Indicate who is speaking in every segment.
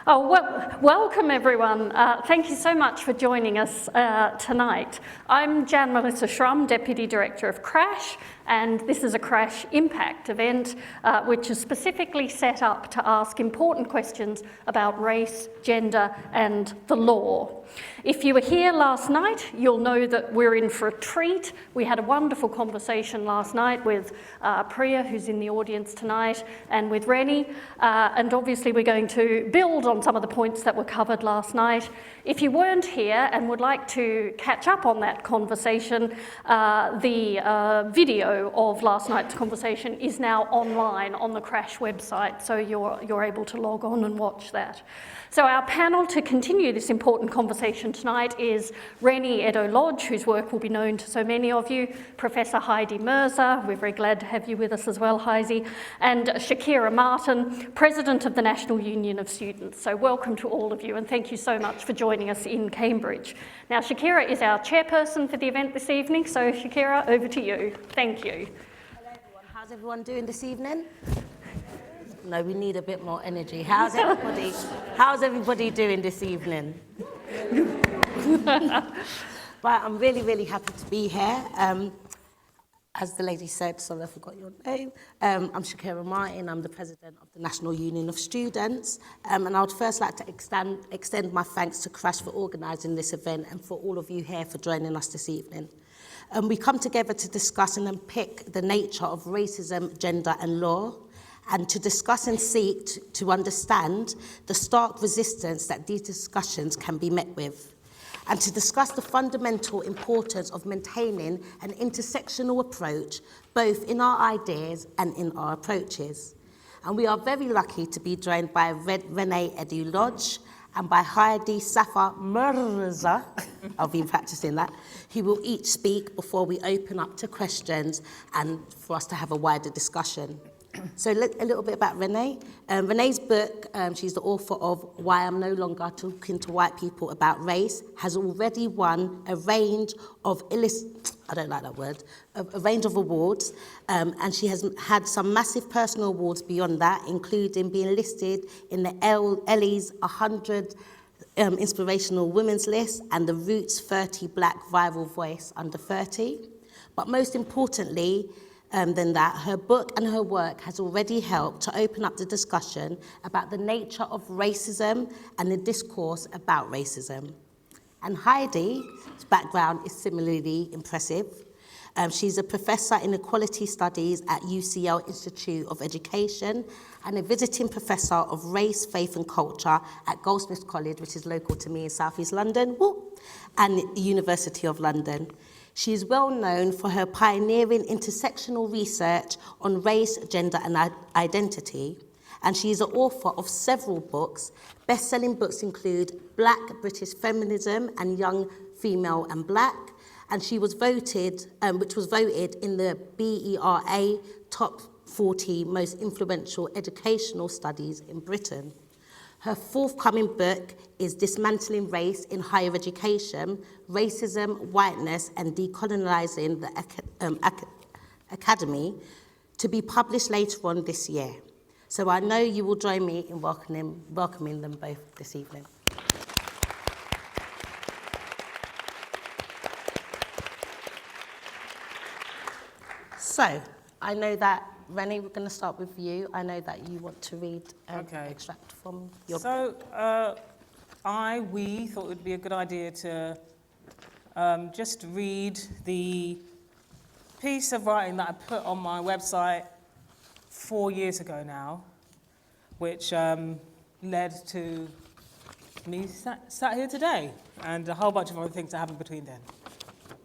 Speaker 1: Oh, well, welcome everyone. Thank you so much for joining us tonight. I'm Jan Melissa Schrum, Deputy Director of CRASSH, and this is a CRASSH Impact event, which is specifically set up to ask important questions about race, gender, and the law. If you were here last night, you'll know that we're in for a treat. We had a wonderful conversation last night with Priya, who's in the audience tonight, and with Reni, and obviously we're going to build on some of the points that were covered last night. If you weren't here and would like to catch up on that conversation, the video of last night's conversation is now online on the CRASSH website, so you're able to log on and watch that. So our panel to continue this important conversation tonight is Reni Eddo-Lodge, whose work will be known to so many of you, Professor Heidi Mirza, we're very glad to have you with us as well, Heidi, and Shakira Martin, President of the National Union of Students. So welcome to all of you, and thank you so much for joining us in Cambridge. Now, Shakira is our chairperson for the event this evening, so Shakira, over to you. Thank you.
Speaker 2: Hello everyone, how's everyone doing this evening? No, we need a bit more energy. How's everybody doing this evening? Right, I'm really, really happy to be here. As the lady said, sorry I forgot your name, I'm Shakira Martin, I'm the President of the National Union of Students, and I would first like to extend my thanks to CRASSH for organising this event and for all of you here for joining us this evening. We come together to discuss and unpick the nature of racism, gender and law, and to discuss and seek to understand the stark resistance that these discussions can be met with, and to discuss the fundamental importance of maintaining an intersectional approach, both in our ideas and in our approaches. And we are very lucky to be joined by Reni Eddo-Lodge and by Heidi Safia Mirza, I've been practicing that, who will each speak before we open up to questions and for us to have a wider discussion. So a little bit about Reni. Rene's book, she's the author of Why I'm No Longer Talking to White People About Race, has already won a range of a range of awards, and she has had some massive personal awards beyond that, including being listed in the Ellie's 100 Inspirational Women's List and the Roots 30 Black Viral Voice Under 30. But most importantly, than that, her book and her work has already helped to open up the discussion about the nature of racism and the discourse about racism. And Heidi's background is similarly impressive. She's a professor in equality studies at UCL Institute of Education and a visiting professor of race, faith and culture at Goldsmiths College, which is local to me in South East London, and the University of London. She is well known for her pioneering intersectional research on race, gender and identity, and she is the author of several books. Best-selling books include Black British Feminism and Young, Female and Black, and she was voted, which was voted in the BERA Top 40 Most Influential Educational Studies in Britain. Her forthcoming book is Dismantling Race in Higher Education, Racism, Whiteness and Decolonizing the Academy, to be published later on this year. So I know you will join me in welcoming them both this evening. So, I know that, Reni, we're going to start with you. I know that you want to read an extract from your book.
Speaker 3: So, we thought it would be a good idea to just read the piece of writing that I put on my website 4 years ago now, which led to me sat here today, and a whole bunch of other things that happened between then.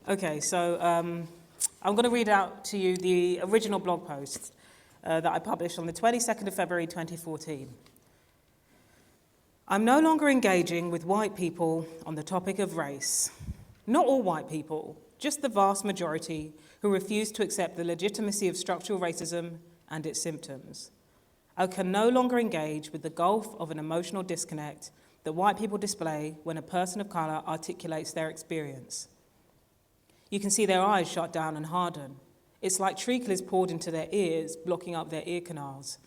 Speaker 3: Okay, so I'm going to read out to you the original blog post that I published on the 22nd of February 2014. I'm no longer engaging with white people on the topic of race. Not all white people, just the vast majority who refuse to accept the legitimacy of structural racism and its symptoms. I can no longer engage with the gulf of an emotional disconnect that white people display when a person of colour articulates their experience. You can see their eyes shut down and harden. It's like treacle is poured into their ears, blocking up their ear canals.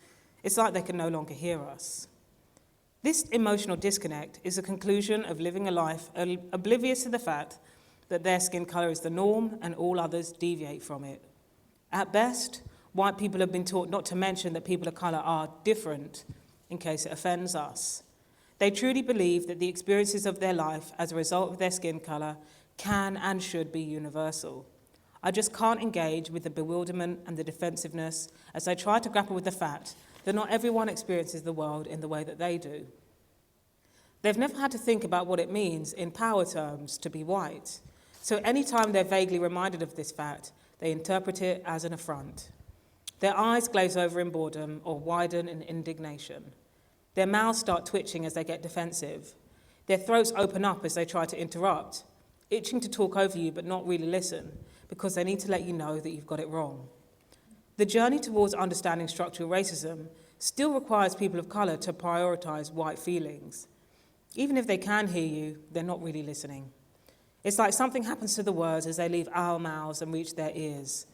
Speaker 3: It's like they can no longer hear us. This emotional disconnect is a conclusion of living a life oblivious to the fact that their skin colour is the norm and all others deviate from it. At best, white people have been taught not to mention that people of colour are different in case it offends us. They truly believe that the experiences of their life as a result of their skin colour can and should be universal. I just can't engage with the bewilderment and the defensiveness as I try to grapple with the fact that not everyone experiences the world in the way that they do. They've never had to think about what it means in power terms to be white. So anytime they're vaguely reminded of this fact, they interpret it as an affront. Their eyes glaze over in boredom or widen in indignation. Their mouths start twitching as they get defensive. Their throats open up as they try to interrupt, itching to talk over you but not really listen, because they need to let you know that you've got it wrong. The journey towards understanding structural racism still requires people of colour to prioritise white feelings. Even if they can hear you, they're not really listening. It's like something happens to the words as they leave our mouths and reach their ears.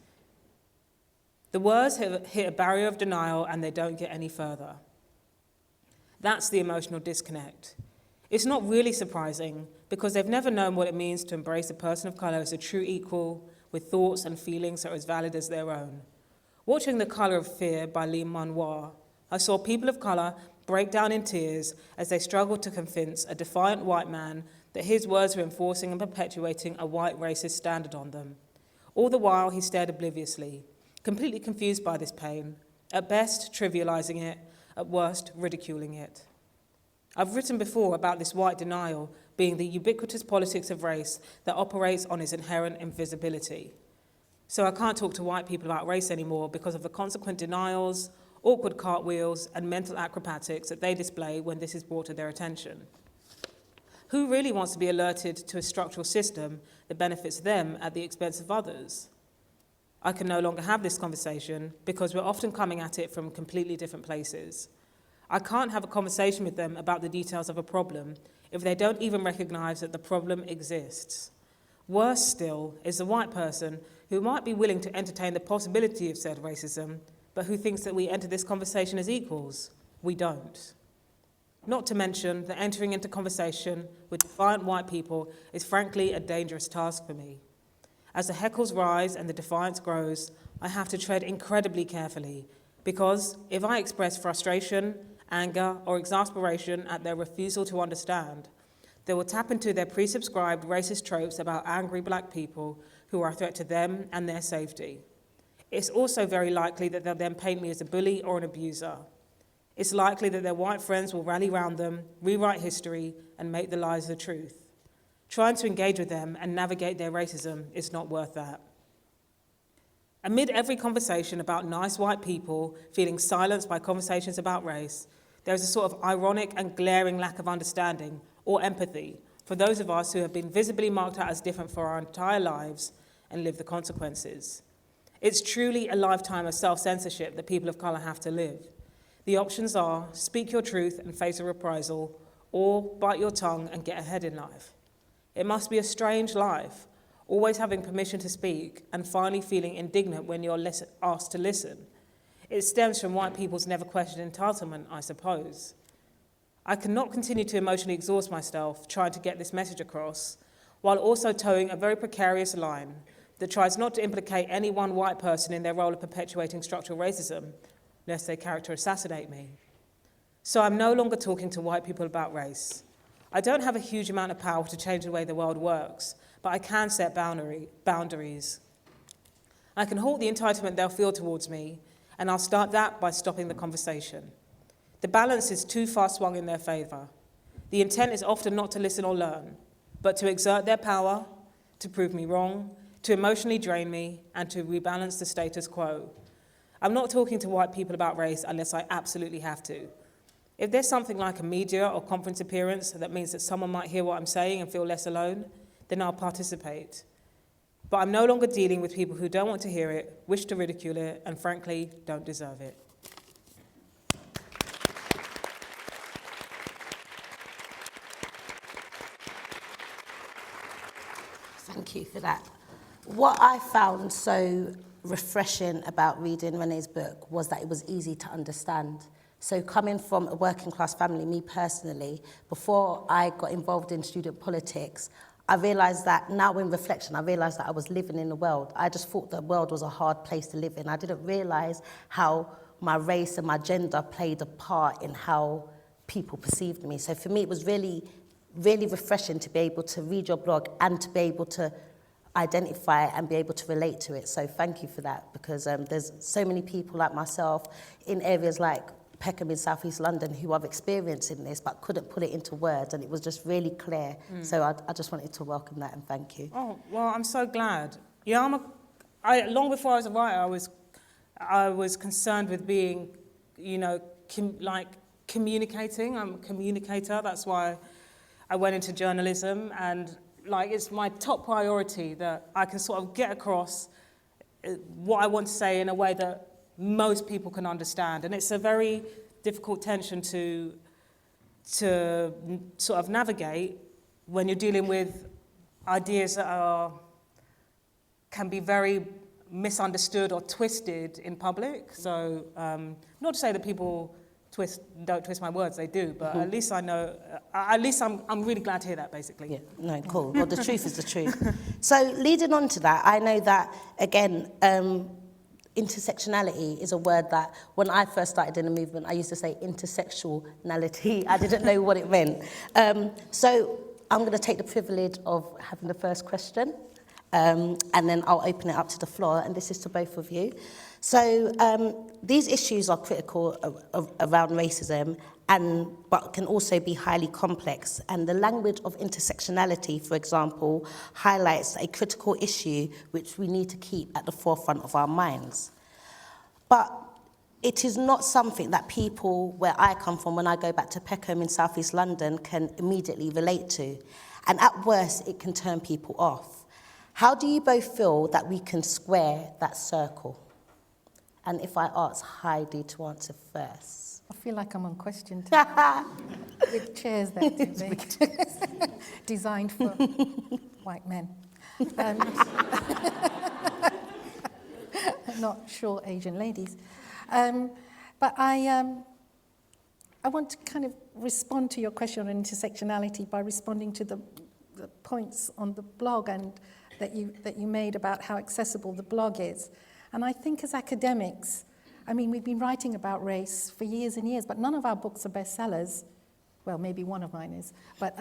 Speaker 3: The words hit a barrier of denial and they don't get any further. That's the emotional disconnect. It's not really surprising because they've never known what it means to embrace a person of colour as a true equal with thoughts and feelings that are as valid as their own. Watching The Colour of Fear by Lin-Manuel, I saw people of colour break down in tears as they struggled to convince a defiant white man that his words were enforcing and perpetuating a white racist standard on them. All the while, he stared obliviously, completely confused by this pain, at best trivialising it, at worst ridiculing it. I've written before about this white denial being the ubiquitous politics of race that operates on its inherent invisibility. So I can't talk to white people about race anymore because of the consequent denials, awkward cartwheels, and mental acrobatics that they display when this is brought to their attention. Who really wants to be alerted to a structural system that benefits them at the expense of others? I can no longer have this conversation because we're often coming at it from completely different places. I can't have a conversation with them about the details of a problem if they don't even recognise that the problem exists. Worse still is the white person who might be willing to entertain the possibility of said racism, but who thinks that we enter this conversation as equals. We don't. Not to mention that entering into conversation with defiant white people is frankly a dangerous task for me. As the heckles rise and the defiance grows, I have to tread incredibly carefully because if I express frustration, anger, or exasperation at their refusal to understand, they will tap into their presubscribed racist tropes about angry black people who are a threat to them and their safety. It's also very likely that they'll then paint me as a bully or an abuser. It's likely that their white friends will rally around them, rewrite history, and make the lies the truth. Trying to engage with them and navigate their racism is not worth that. Amid every conversation about nice white people feeling silenced by conversations about race, there is a sort of ironic and glaring lack of understanding or empathy for those of us who have been visibly marked out as different for our entire lives and live the consequences. It's truly a lifetime of self-censorship that people of colour have to live. The options are speak your truth and face a reprisal, or bite your tongue and get ahead in life. It must be a strange life, always having permission to speak and finally feeling indignant when you're asked to listen. It stems from white people's never questioned entitlement, I suppose. I cannot continue to emotionally exhaust myself trying to get this message across, while also towing a very precarious line that tries not to implicate any one white person in their role of perpetuating structural racism, lest they character assassinate me. So I'm no longer talking to white people about race. I don't have a huge amount of power to change the way the world works, but I can set boundaries. I can halt the entitlement they'll feel towards me, and I'll start that by stopping the conversation. The balance is too far swung in their favour. The intent is often not to listen or learn, but to exert their power, to prove me wrong, to emotionally drain me, and to rebalance the status quo. I'm not talking to white people about race unless I absolutely have to. If there's something like a media or conference appearance that means that someone might hear what I'm saying and feel less alone, then I'll participate. But I'm no longer dealing with people who don't want to hear it, wish to ridicule it, and frankly, don't deserve it.
Speaker 2: Thank you for that. What I found so refreshing about reading Rene's book was that it was easy to understand. So coming from a working class family, me personally, before I got involved in student politics, I realised that now in reflection, I realised that I was living in the world. I just thought the world was a hard place to live in. I didn't realise how my race and my gender played a part in how people perceived me. So for me, it was really, really refreshing to be able to read your blog and to be able to identify and be able to relate to it. So thank you for that, because there's so many people like myself in areas like Peckham in South East London who are experiencing this but couldn't put it into words, and it was just really clear. So I just wanted to welcome that and thank you.
Speaker 3: Oh, well, I'm so glad. Yeah, long before I was a writer, I was concerned with being, you know, communicating. I'm a communicator. That's why I went into journalism, and like it's my top priority that I can sort of get across what I want to say in a way that most people can understand. And it's a very difficult tension to sort of navigate when you're dealing with ideas that can be very misunderstood or twisted in public. So not to say that people don't twist my words, they do, but at least I know, I'm really glad to hear that, basically.
Speaker 2: Yeah, no, cool. Well, the truth is the truth. So leading on to that, I know that, again, intersectionality is a word that when I first started in the movement, I used to say intersectionality. I didn't know what it meant. So I'm going to take the privilege of having the first question, and then I'll open it up to the floor, and this is to both of you. So these issues are critical around racism, but can also be highly complex. And the language of intersectionality, for example, highlights a critical issue which we need to keep at the forefront of our minds. But it is not something that people where I come from, when I go back to Peckham in South East London, can immediately relate to. And at worst, it can turn people off. How do you both feel that we can square that circle? And if I ask Heidi to answer first.
Speaker 4: I feel like I'm on question time. With chairs that too big. Designed for white men. Not short Asian ladies. But I want to kind of respond to your question on intersectionality by responding to the points on the blog and that you made about how accessible the blog is. And I think as academics, I mean, we've been writing about race for years and years, but none of our books are bestsellers. Well, maybe one of mine is, but,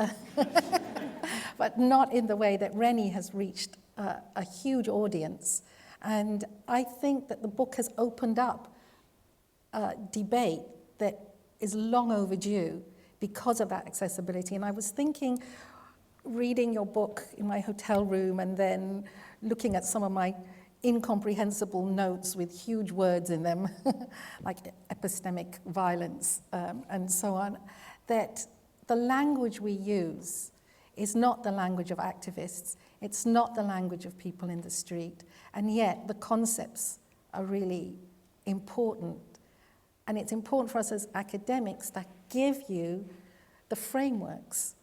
Speaker 4: but not in the way that Reni has reached a huge audience. And I think that the book has opened up a debate that is long overdue because of that accessibility. And I was thinking, reading your book in my hotel room and then looking at some of my incomprehensible notes with huge words in them, like epistemic violence and so on, that the language we use is not the language of activists, it's not the language of people in the street, and yet the concepts are really important. And it's important for us as academics that give you the frameworks.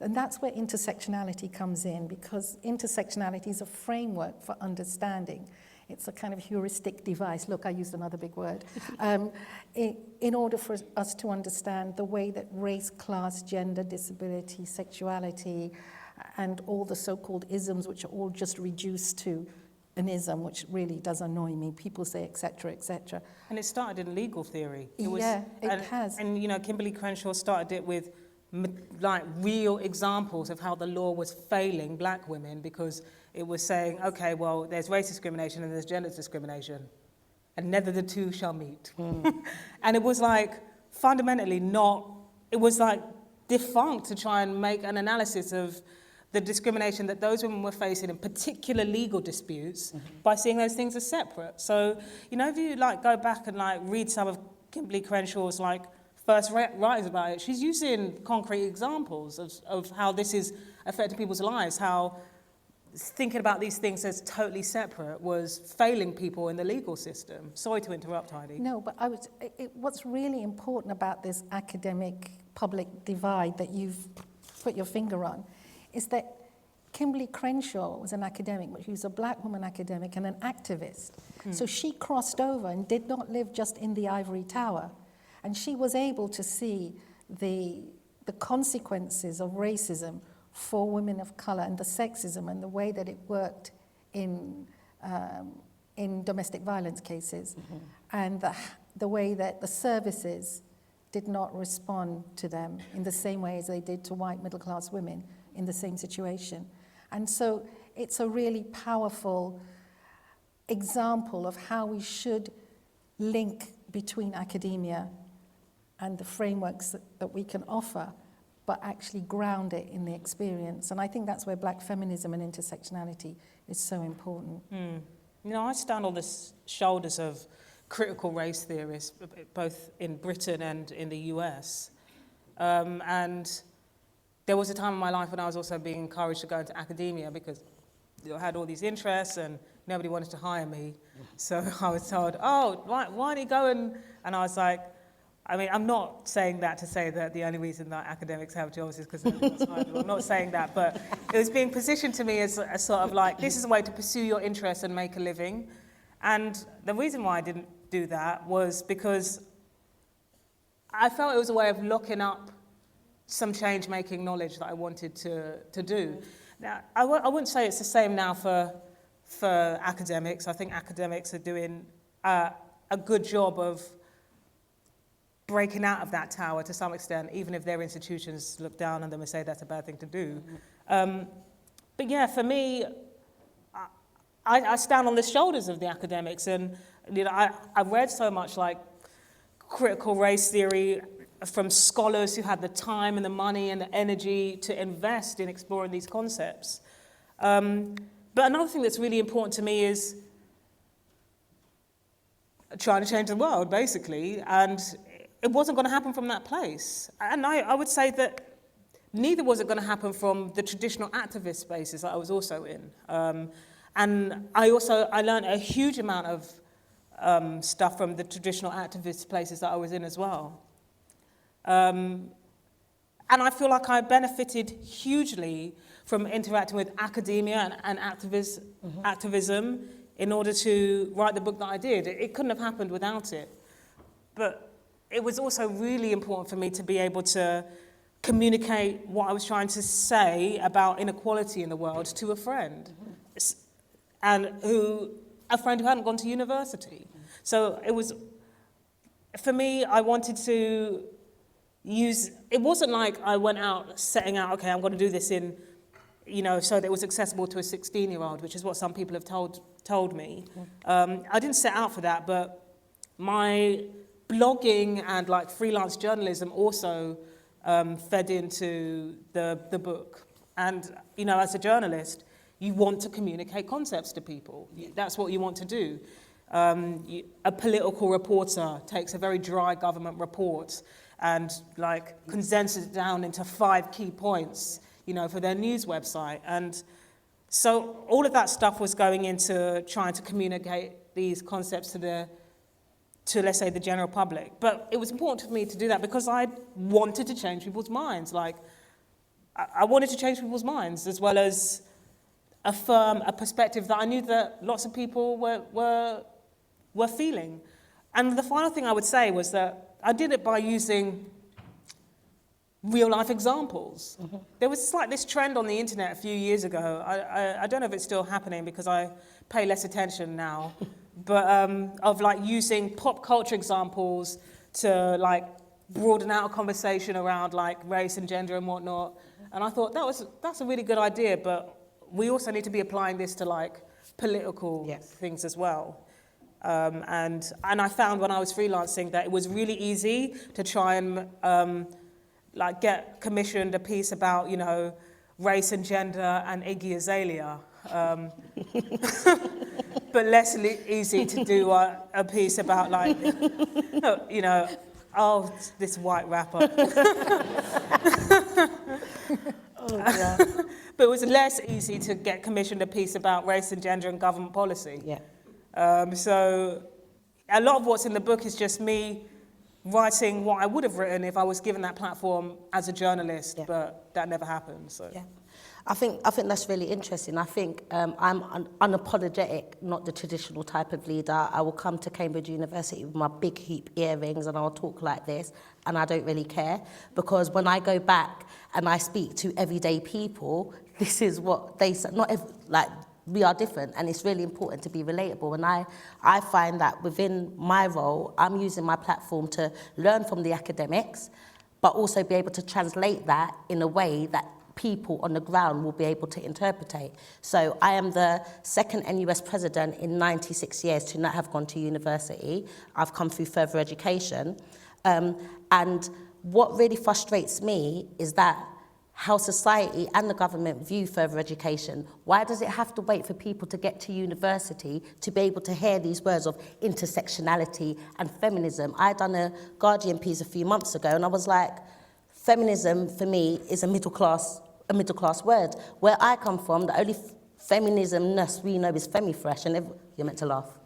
Speaker 4: And that's where intersectionality comes in, because intersectionality is a framework for understanding. It's a kind of heuristic device. Look, I used another big word. In order for us to understand the way that race, class, gender, disability, sexuality, and all the so-called isms, which are all just reduced to an ism, which really does annoy me. People say, et cetera, et cetera.
Speaker 3: And it started in legal theory.
Speaker 4: It has.
Speaker 3: And, you know, Kimberly Crenshaw started it with like real examples of how the law was failing black women, because it was saying, okay, well, there's race discrimination and there's gender discrimination, and neither the two shall meet. And it was like fundamentally not, it was like defunct to try and make an analysis of the discrimination that those women were facing in particular legal disputes by seeing those things as separate. So, you know, if you like go back and like read some of Kimberly Crenshaw's like first writings about it, she's using concrete examples of how this is affecting people's lives, how thinking about these things as totally separate was failing people in the legal system. Sorry to interrupt, Heidi.
Speaker 4: No, but what's really important about this academic-public divide that you've put your finger on is that Kimberly Crenshaw was an academic, but she was a black woman academic and an activist. So she crossed over and did not live just in the ivory tower. And she was able to see the consequences of racism for women of colour and the sexism and the way that it worked in domestic violence cases, and the way that the services did not respond to them in the same way as they did to white middle-class women in the same situation. And so it's a really powerful example of how we should link between academia and the frameworks that we can offer, but actually ground it in the experience. And I think that's where black feminism and intersectionality is so important.
Speaker 3: You know, I stand on the shoulders of critical race theorists, both in Britain and in the US. And there was a time in my life when I was also being encouraged to go into academia because I had all these interests and nobody wanted to hire me. So I was told, oh, why don't you go and I was like, I mean, I'm not saying that to say that the only reason that academics have jobs is because I'm not saying that, but it was being positioned to me as a sort of like, this is a way to pursue your interests and make a living. And the reason why I didn't do that was because I felt it was a way of locking up some change-making knowledge that I wanted to do. Now, I wouldn't say it's the same now for academics. I think academics are doing a good job of breaking out of that tower to some extent, even if their institutions look down on them and say that's a bad thing to do. But yeah, for me, I stand on the shoulders of the academics, and you know, I've read so much like critical race theory from scholars who had the time and the money and the energy to invest in exploring these concepts. But another thing that's really important to me is trying to change the world, basically, and it wasn't going to happen from that place. And I would say that neither was it going to happen from the traditional activist spaces that I was also in. And I learned a huge amount of stuff from the traditional activist places that I was in as well. And I feel like I benefited hugely from interacting with academia and activism in order to write the book that I did. It couldn't have happened without it. But it was also really important for me to be able to communicate what I was trying to say about inequality in the world to a friend, and a friend who hadn't gone to university. So it was, for me, I wanted to use, it wasn't like I went out setting out, okay, I'm going to do this in, you know, so that it was accessible to a 16-year-old, which is what some people have told me. I didn't set out for that, but my blogging and like freelance journalism also fed into the book. And, you know, as a journalist, you want to communicate concepts to people. That's what you want to do. A political reporter takes a very dry government report and like condenses it down into 5 key points, you know, for their news website. And so all of that stuff was going into trying to communicate these concepts to let's say the general public. But it was important for me to do that because I wanted to change people's minds. Like, I wanted to change people's minds as well as affirm a perspective that I knew that lots of people were feeling. And the final thing I would say was that I did it by using real life examples. There was like this trend on the internet a few years ago. I don't know if it's still happening because I pay less attention now, but of like using pop culture examples to like broaden out a conversation around like race and gender and whatnot. And I thought that's a really good idea, but we also need to be applying this to like political things as well. And I found when I was freelancing that it was really easy to try and like get commissioned a piece about, you know, race and gender and Iggy Azalea. But less easy to do a piece about like, you know, oh, this white rapper. But it was less easy to get commissioned a piece about race and gender and government policy. So a lot of what's in the book is just me writing what I would have written if I was given that platform as a journalist, but that never happened. So.
Speaker 2: I think that's really interesting. I think I'm unapologetic, not the traditional type of leader. I will come to Cambridge University with my big hoop earrings and I'll talk like this, and I don't really care, because when I go back and I speak to everyday people, this is what they say. We are different, and it's really important to be relatable. And I find that within my role, I'm using my platform to learn from the academics, but also be able to translate that in a way that people on the ground will be able to interpretate. So I am the second NUS president in 96 years to not have gone to university. I've come through further education. And what really frustrates me is that how society and the government view further education. Why does it have to wait for people to get to university to be able to hear these words of intersectionality and feminism? I done a Guardian piece a few months ago, and I was like, feminism for me is a middle class word. Where I come from, the only feminism-ness we know is femifresh, and you're meant to laugh.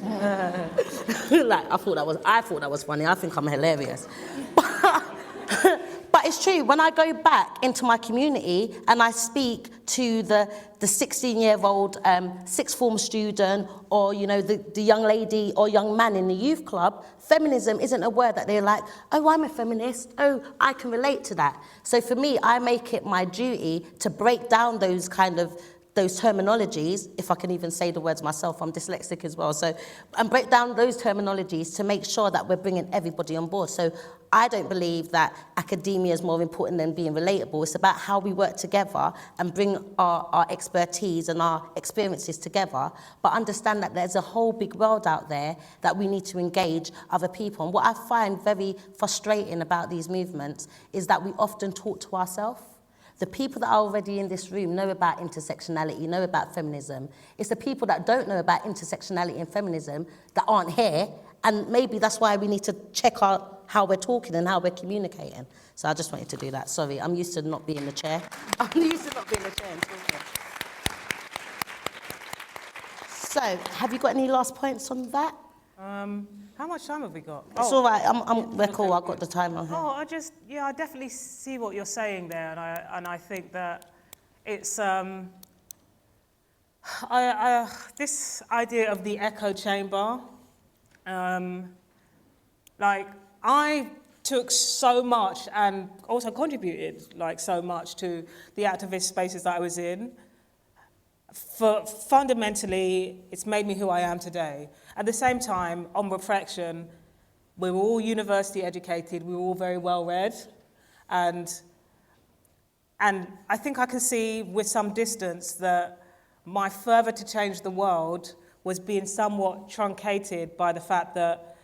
Speaker 2: I thought that was funny. I think I'm hilarious. But it's true, when I go back into my community and I speak to the 16-year-old sixth form student, or the young lady or young man in the youth club, feminism isn't a word that they're like, oh, I'm a feminist, oh, I can relate to that. So for me, I make it my duty to break down those terminologies, if I can even say the words myself, I'm dyslexic as well, and break down those terminologies to make sure that we're bringing everybody on board. So I don't believe that academia is more important than being relatable. It's about how we work together and bring our expertise and our experiences together, but understand that there's a whole big world out there that we need to engage other people. And what I find very frustrating about these movements is that we often talk to ourselves. The people that are already in this room know about intersectionality, know about feminism. It's the people that don't know about intersectionality and feminism that aren't here, and maybe that's why we need to check out how we're talking and how we're communicating. So I just wanted to do that. Sorry, I'm used to not being in the chair. I'm used to not being in the chair and talking. So, have you got any last points on that?
Speaker 3: How much time have we got?
Speaker 2: It's all right. We're cool. I've got the time on here.
Speaker 3: I definitely see what you're saying there, and I think that it's this idea of the echo chamber. I took so much and also contributed so much to the activist spaces that I was in. Fundamentally, it's made me who I am today. At the same time, on reflection, we were all university educated, we were all very well read, and I think I can see with some distance that my fervour to change the world was being somewhat truncated by the fact that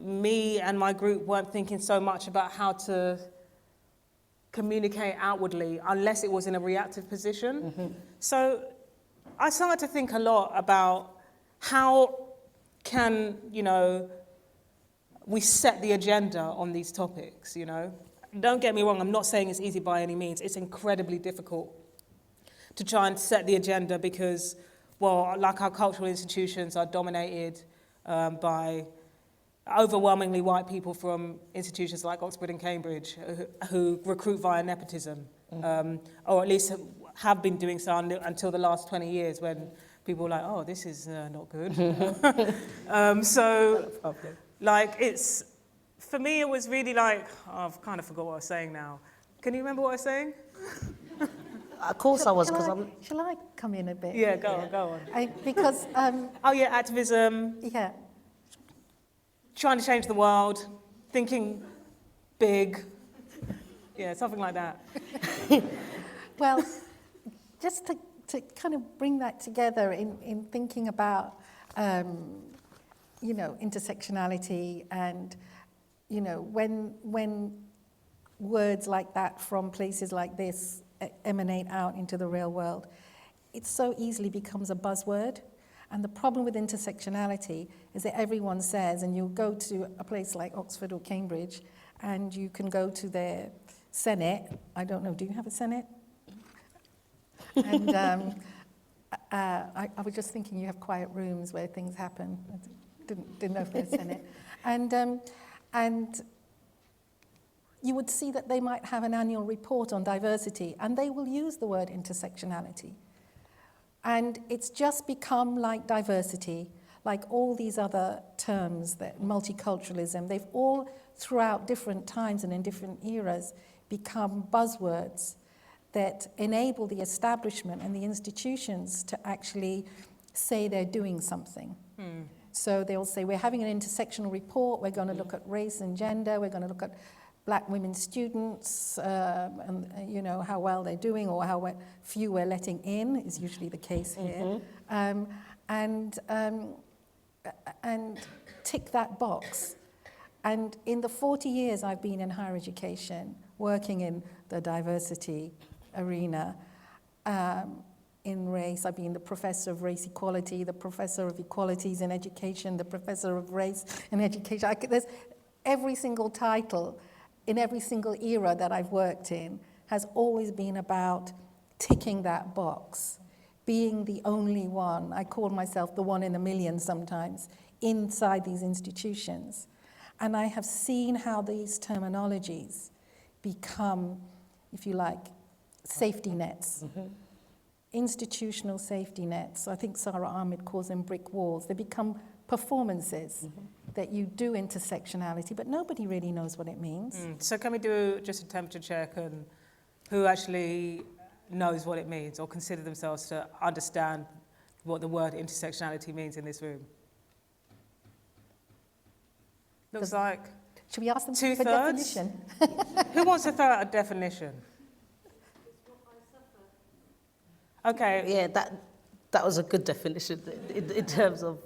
Speaker 3: me and my group weren't thinking so much about how to communicate outwardly unless it was in a reactive position. Mm-hmm. So I started to think a lot about how can, we set the agenda on these topics, Don't get me wrong, I'm not saying it's easy by any means. It's incredibly difficult to try and set the agenda because, our cultural institutions are dominated by overwhelmingly white people from institutions like Oxford and Cambridge who recruit via nepotism, or at least have been doing so until the last 20 years when people were like, oh, this is not good. For me, it was really I've kind of forgot what I was saying now. Can you remember what I was saying?
Speaker 2: Of course I was, because
Speaker 4: Shall I come in a bit?
Speaker 3: Yeah, go on.
Speaker 4: Because...
Speaker 3: activism.
Speaker 4: Yeah.
Speaker 3: Trying to change the world, thinking big. Yeah, something like that.
Speaker 4: Well, just to kind of bring that together in thinking about, intersectionality and, when words like that from places like this emanate out into the real world, it so easily becomes a buzzword. And the problem with intersectionality is that everyone says, and you'll go to a place like Oxford or Cambridge, and you can go to their Senate. I don't know, do you have a Senate? And I was just thinking you have quiet rooms where things happen. I didn't know if there's a Senate. And you would see that they might have an annual report on diversity, and they will use the word intersectionality. And it's just become like diversity, like all these other terms, that multiculturalism, they've all, throughout different times and in different eras, become buzzwords that enable the establishment and the institutions to actually say they're doing something. So they'll say, we're having an intersectional report, we're going to look at race and gender, we're going to look at black women students, and you know, how well they're doing or how few we're letting in is usually the case here. And tick that box. And in the 40 years I've been in higher education, working in the diversity arena, in race, I've been the professor of race equality, the professor of equalities in education, the professor of race in education. There's every single title in every single era that I've worked in has always been about ticking that box, being the only one. I call myself the one in a million sometimes inside these institutions. And I have seen how these terminologies become, if you like, safety nets. Institutional safety nets. I think Sarah Ahmed calls them brick walls. They become performances that you do intersectionality, but nobody really knows what it means.
Speaker 3: So can we do just a temperature check on who actually knows what it means or consider themselves to understand what the word intersectionality means in this room? Looks like
Speaker 4: Should we ask them for a
Speaker 3: 2/3?
Speaker 4: definition?
Speaker 3: Who wants to throw out a definition? Okay.
Speaker 2: Yeah, that was a good definition in terms of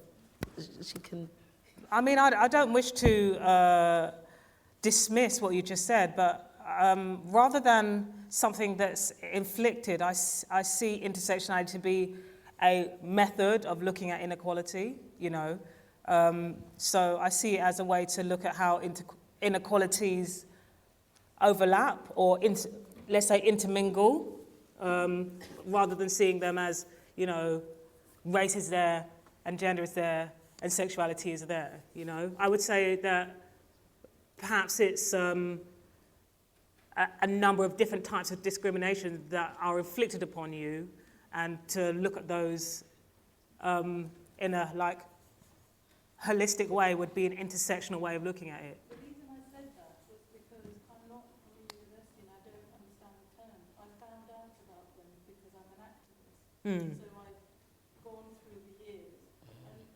Speaker 2: she can.
Speaker 3: I mean, I don't wish to dismiss what you just said, but rather than something that's inflicted, I see intersectionality to be a method of looking at inequality, you know. So I see it as a way to look at how inequalities overlap or, let's say, intermingle, rather than seeing them as, you know, race is there and gender is there and sexuality is there, you know. I would say that perhaps it's a number of different types of discrimination that are inflicted upon you, and to look at those in a, like, holistic way would be an intersectional way of looking at it.
Speaker 5: The reason I said that was because I'm not from a university and I don't understand the term. I found out about them because I'm an activist. So I've gone through the years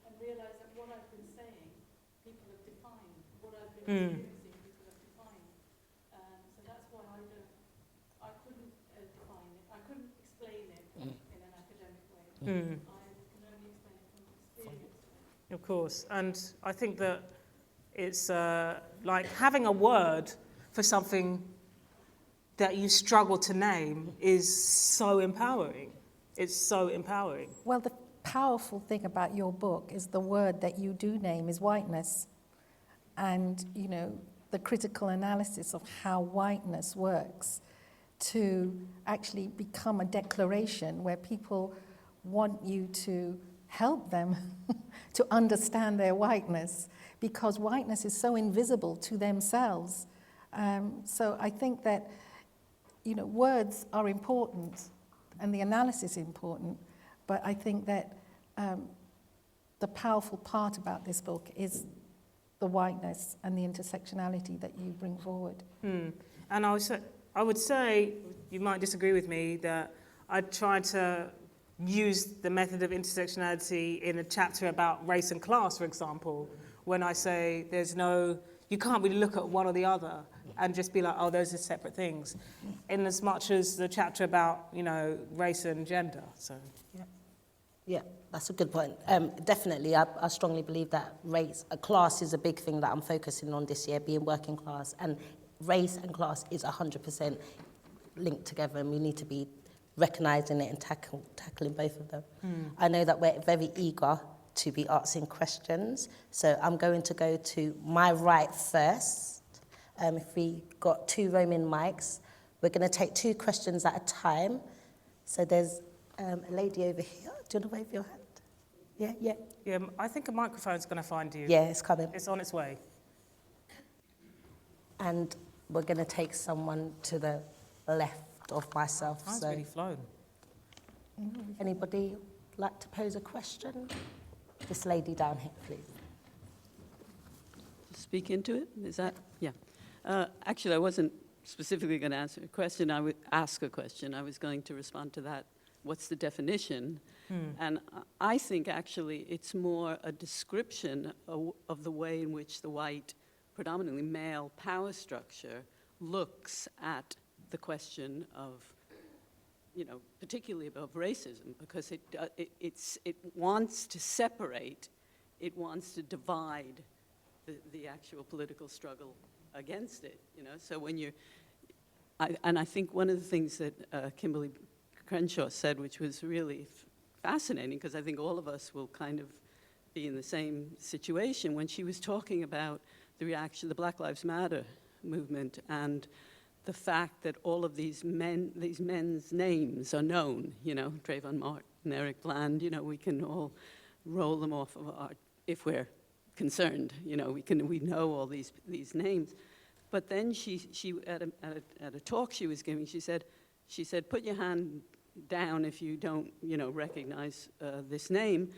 Speaker 5: and realised that what I've been saying, people have defined. What I've been experiencing, people have defined. So that's why I couldn't define it. I couldn't explain it in an academic way. I can only explain it from experience.
Speaker 3: Of course, and I think that it's like having a word for something that you struggle to name is so empowering. It's so empowering.
Speaker 4: Well, the powerful thing about your book is the word that you do name is whiteness. And, you know, the critical analysis of how whiteness works to actually become a declaration where people want you to help them to understand their whiteness, because whiteness is so invisible to themselves. So I think that, you know, words are important and the analysis is important, but I think that the powerful part about this book is the whiteness and the intersectionality that you bring forward.
Speaker 3: And I would say, you might disagree with me, that I tried to use the method of intersectionality in a chapter about race and class, for example, when I say you can't really look at one or the other and just be like, oh, those are separate things, in as much as the chapter about, you know, race and gender. So, yeah.
Speaker 2: Yeah, that's a good point. Definitely, I strongly believe that class is a big thing that I'm focusing on this year, being working class, and race and class is 100% linked together, and we need to be recognising it and tackling both of them. I know that we're very eager to be asking questions, so I'm going to go to my right first. If we got 2 roaming mics, we're going to take 2 questions at a time. So there's a lady over here. Do you want to wave your hand? Yeah.
Speaker 3: Yeah, I think a microphone's going to find you.
Speaker 2: Yeah, it's coming.
Speaker 3: It's on its way.
Speaker 2: And we're going to take someone to the left of myself.
Speaker 3: Time's
Speaker 2: So,
Speaker 3: really flown.
Speaker 2: anybody like to pose a question? This lady down here, please.
Speaker 6: Speak into it? Is that? Yeah. Actually, I wasn't specifically going to answer a question. I would ask a question. I was going to respond to that. What's the definition? And I think actually it's more a description of the way in which the white, predominantly male power structure looks at the question of, you know, particularly of racism, because it wants to separate, it wants to divide the actual political struggle against it, you know. So when I think one of the things that Kimberly Crenshaw said, which was really fascinating, because I think all of us will kind of be in the same situation, when she was talking about the reaction, the Black Lives Matter movement, and the fact that all of these men's names are known, you know, Trayvon Martin, Eric Bland, you know, we can all roll them off of our, if we're concerned, you know, we know all these names. But then she at a talk she was giving, she said, put your hand down if you don't, you know, recognize this name.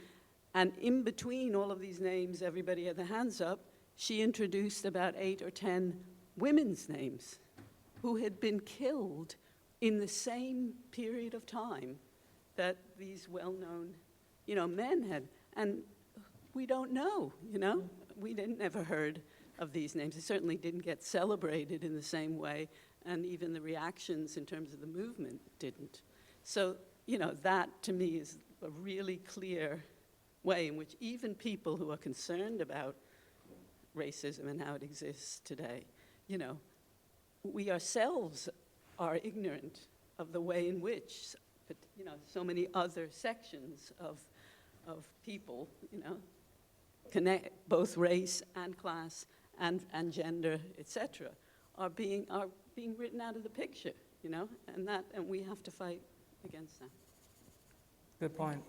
Speaker 6: And in between all of these names, everybody had their hands up, she introduced about 8 or 10 women's names who had been killed in the same period of time that these well-known, you know, men had. And we don't know, you know? We never heard of these names. It certainly didn't get celebrated in the same way, and even the reactions in terms of the movement didn't. So, you know, that to me is a really clear way in which even people who are concerned about racism and how it exists today, you know, we ourselves are ignorant of the way in which, you know, so many other sections of people, you know, connect both race and class and gender, etc., are being written out of the picture, you know, and we have to fight against that.
Speaker 3: Good point.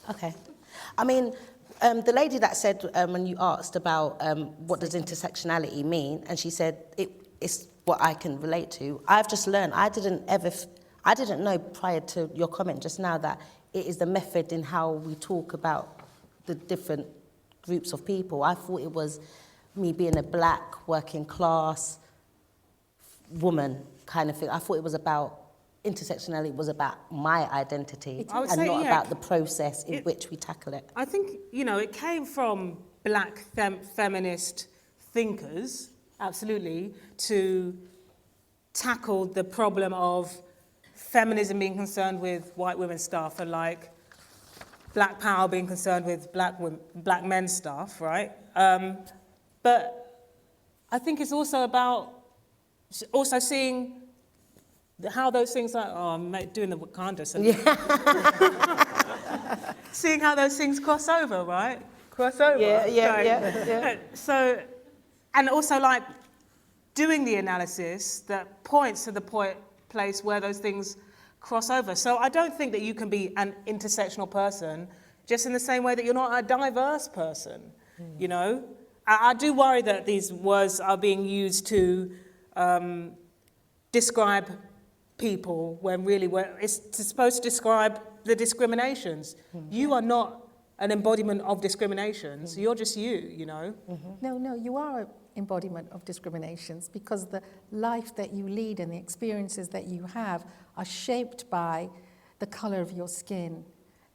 Speaker 2: Okay. I mean, the lady that said, when you asked about what does intersectionality mean, and she said it's what I can relate to, I've just learned, I didn't know prior to your comment just now that it is the method in how we talk about the different groups of people. I thought it was me being a black, working class woman kind of thing. I thought it was about, intersectionality was about my identity and not about the process in which we tackle it.
Speaker 3: I think, you know, it came from black feminist thinkers, absolutely, to tackle the problem of feminism being concerned with white women's stuff and like black power being concerned with black men's stuff, right? But I think it's also about also seeing how those things like, oh, I'm doing the Wakanda, so seeing how those things cross over, right? Cross over. Yeah. So, and also like doing the analysis that points to the place where those things cross over. So I don't think that you can be an intersectional person just in the same way that you're not a diverse person, you know? I do worry that these words are being used to describe people when really it's supposed to describe the discriminations. You are not an embodiment of discriminations. You're just you know?
Speaker 4: No, you are an embodiment of discriminations because the life that you lead and the experiences that you have are shaped by the color of your skin,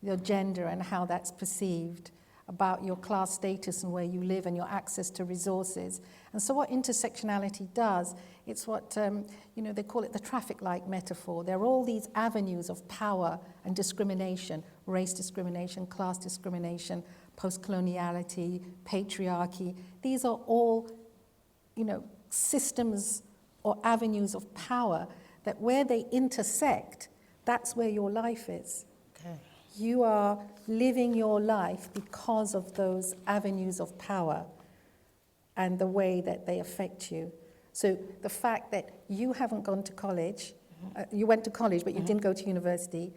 Speaker 4: your gender and how that's perceived, about your class status and where you live and your access to resources. And so what intersectionality does, it's what, they call it the traffic light metaphor. There are all these avenues of power and discrimination, race discrimination, class discrimination, post-coloniality, patriarchy. These are all, systems or avenues of power that where they intersect, that's where your life is.
Speaker 2: Okay.
Speaker 4: You are living your life because of those avenues of power and the way that they affect you. So the fact that you haven't gone to college, you went to college but you didn't go to university,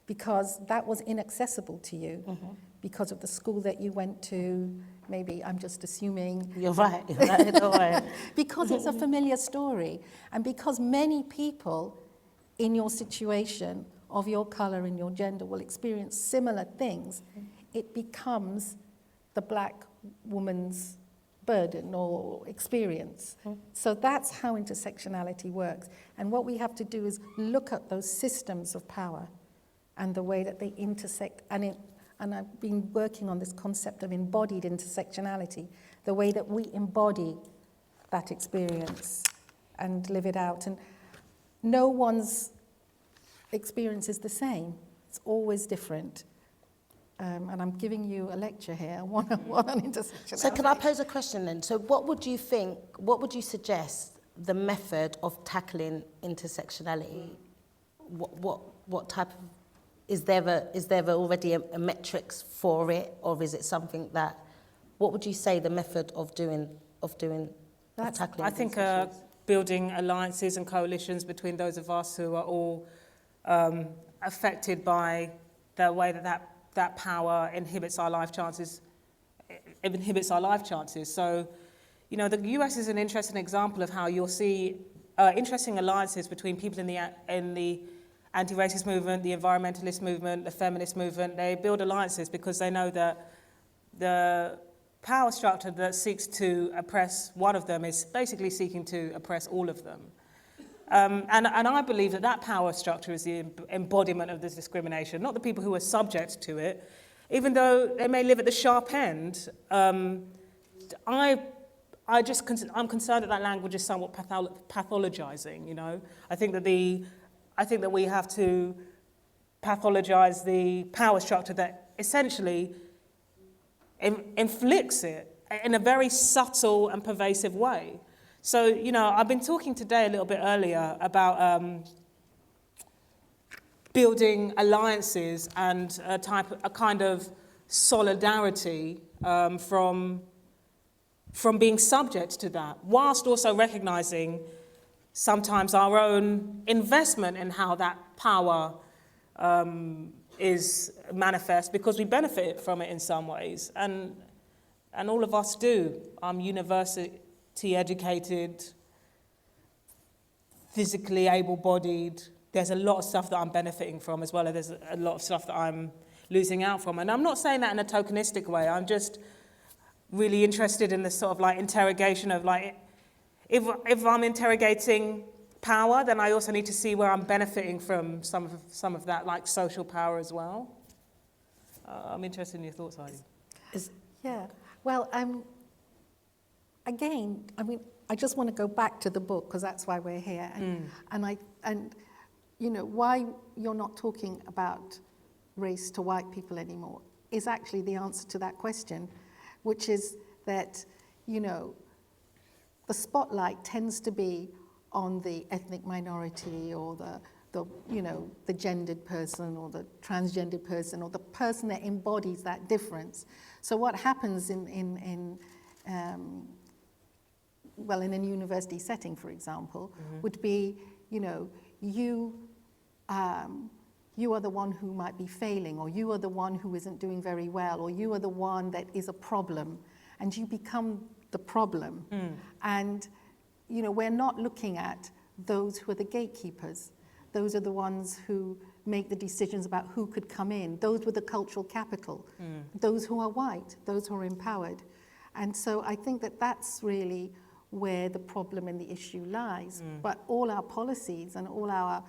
Speaker 4: because that was inaccessible to you because of the school that you went to. Maybe I'm just assuming.
Speaker 2: You're right. Don't worry.
Speaker 4: Because it's a familiar story, and because many people in your situation, of your colour and your gender, will experience similar things, it becomes the black woman's burden or experience. So that's how intersectionality works. And what we have to do is look at those systems of power and the way that they intersect. And I've been working on this concept of embodied intersectionality, the way that we embody that experience and live it out. And no one's experience is the same. It's always different. And I'm giving you a lecture here, one-on-one on intersectionality.
Speaker 2: So can I pose a question then? So what would you suggest the method of tackling intersectionality? What type of, is there already a metrics for it, or is it something that, what would you say the method of tackling
Speaker 3: I think building alliances and coalitions between those of us who are all affected by the way that power inhibits our life chances. So, you know, the US is an interesting example of how you'll see interesting alliances between people in the anti-racist movement, the environmentalist movement, the feminist movement. They build alliances because they know that the power structure that seeks to oppress one of them is basically seeking to oppress all of them. And I believe that power structure is the embodiment of this discrimination, not the people who are subject to it. Even though they may live at the sharp end, I'm concerned that language is somewhat pathologizing, you know. I think that we have to pathologize the power structure that essentially inflicts it in a very subtle and pervasive way. So, you know, I've been talking today a little bit earlier about building alliances and a kind of solidarity from being subject to that, whilst also recognizing sometimes our own investment in how that power is manifest, because we benefit from it in some ways, and all of us do. I'm university-educated, physically able-bodied. There's a lot of stuff that I'm benefiting from, as well as there's a lot of stuff that I'm losing out from. And I'm not saying that in a tokenistic way. I'm just really interested in this sort of like interrogation of like, if I'm interrogating power, then I also need to see where I'm benefiting from some of that like social power as well. I'm interested in your thoughts, Heidi.
Speaker 4: Yeah, well, again, I mean, I just want to go back to the book because that's why we're here, and you know, why you're not talking about race to white people anymore is actually the answer to that question, which is that, you know, the spotlight tends to be on the ethnic minority or the you know, the gendered person or the transgendered person or the person that embodies that difference. So what happens in a university setting, for example, would be, you know, you are the one who might be failing, or you are the one who isn't doing very well, or you are the one that is a problem, and you become the problem. And, you know, we're not looking at those who are the gatekeepers. Those are the ones who make the decisions about who could come in. Those with the cultural capital. Those who are white, those who are empowered. And so I think that that's really where the problem and the issue lies. But all our policies and all our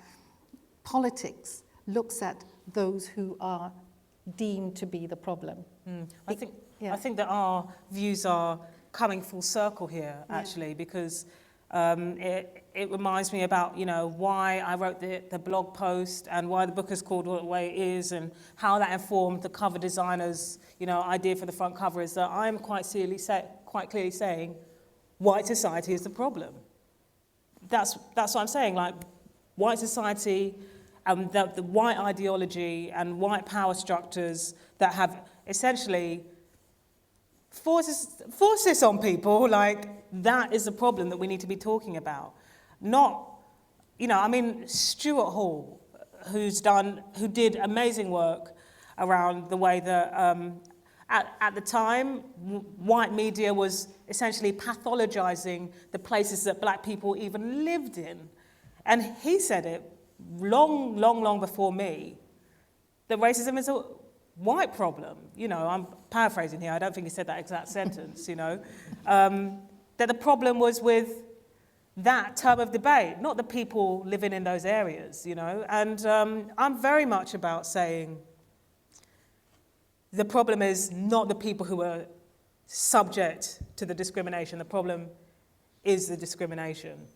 Speaker 4: politics looks at those who are deemed to be the problem.
Speaker 3: I think that our views are coming full circle here, actually, because it reminds me about, you know, why I wrote the blog post and why the book is called the way it is, and how that informed the cover designer's, you know, idea for the front cover. Is that I'm quite clearly saying white society is the problem. That's what I'm saying. Like, white society, the white ideology and white power structures that have essentially force this on people, like, that is the problem that we need to be talking about. Not, you know, I mean, Stuart Hall, who did amazing work around the way that at the time, white media was essentially pathologizing the places that black people even lived in. And he said it long before me, that racism is a white problem. You know, I'm paraphrasing here, I don't think he said that exact sentence, you know. That the problem was with that term of debate, not the people living in those areas, you know. And I'm very much about saying, the problem is not the people who are subject to the discrimination. The problem is the discrimination.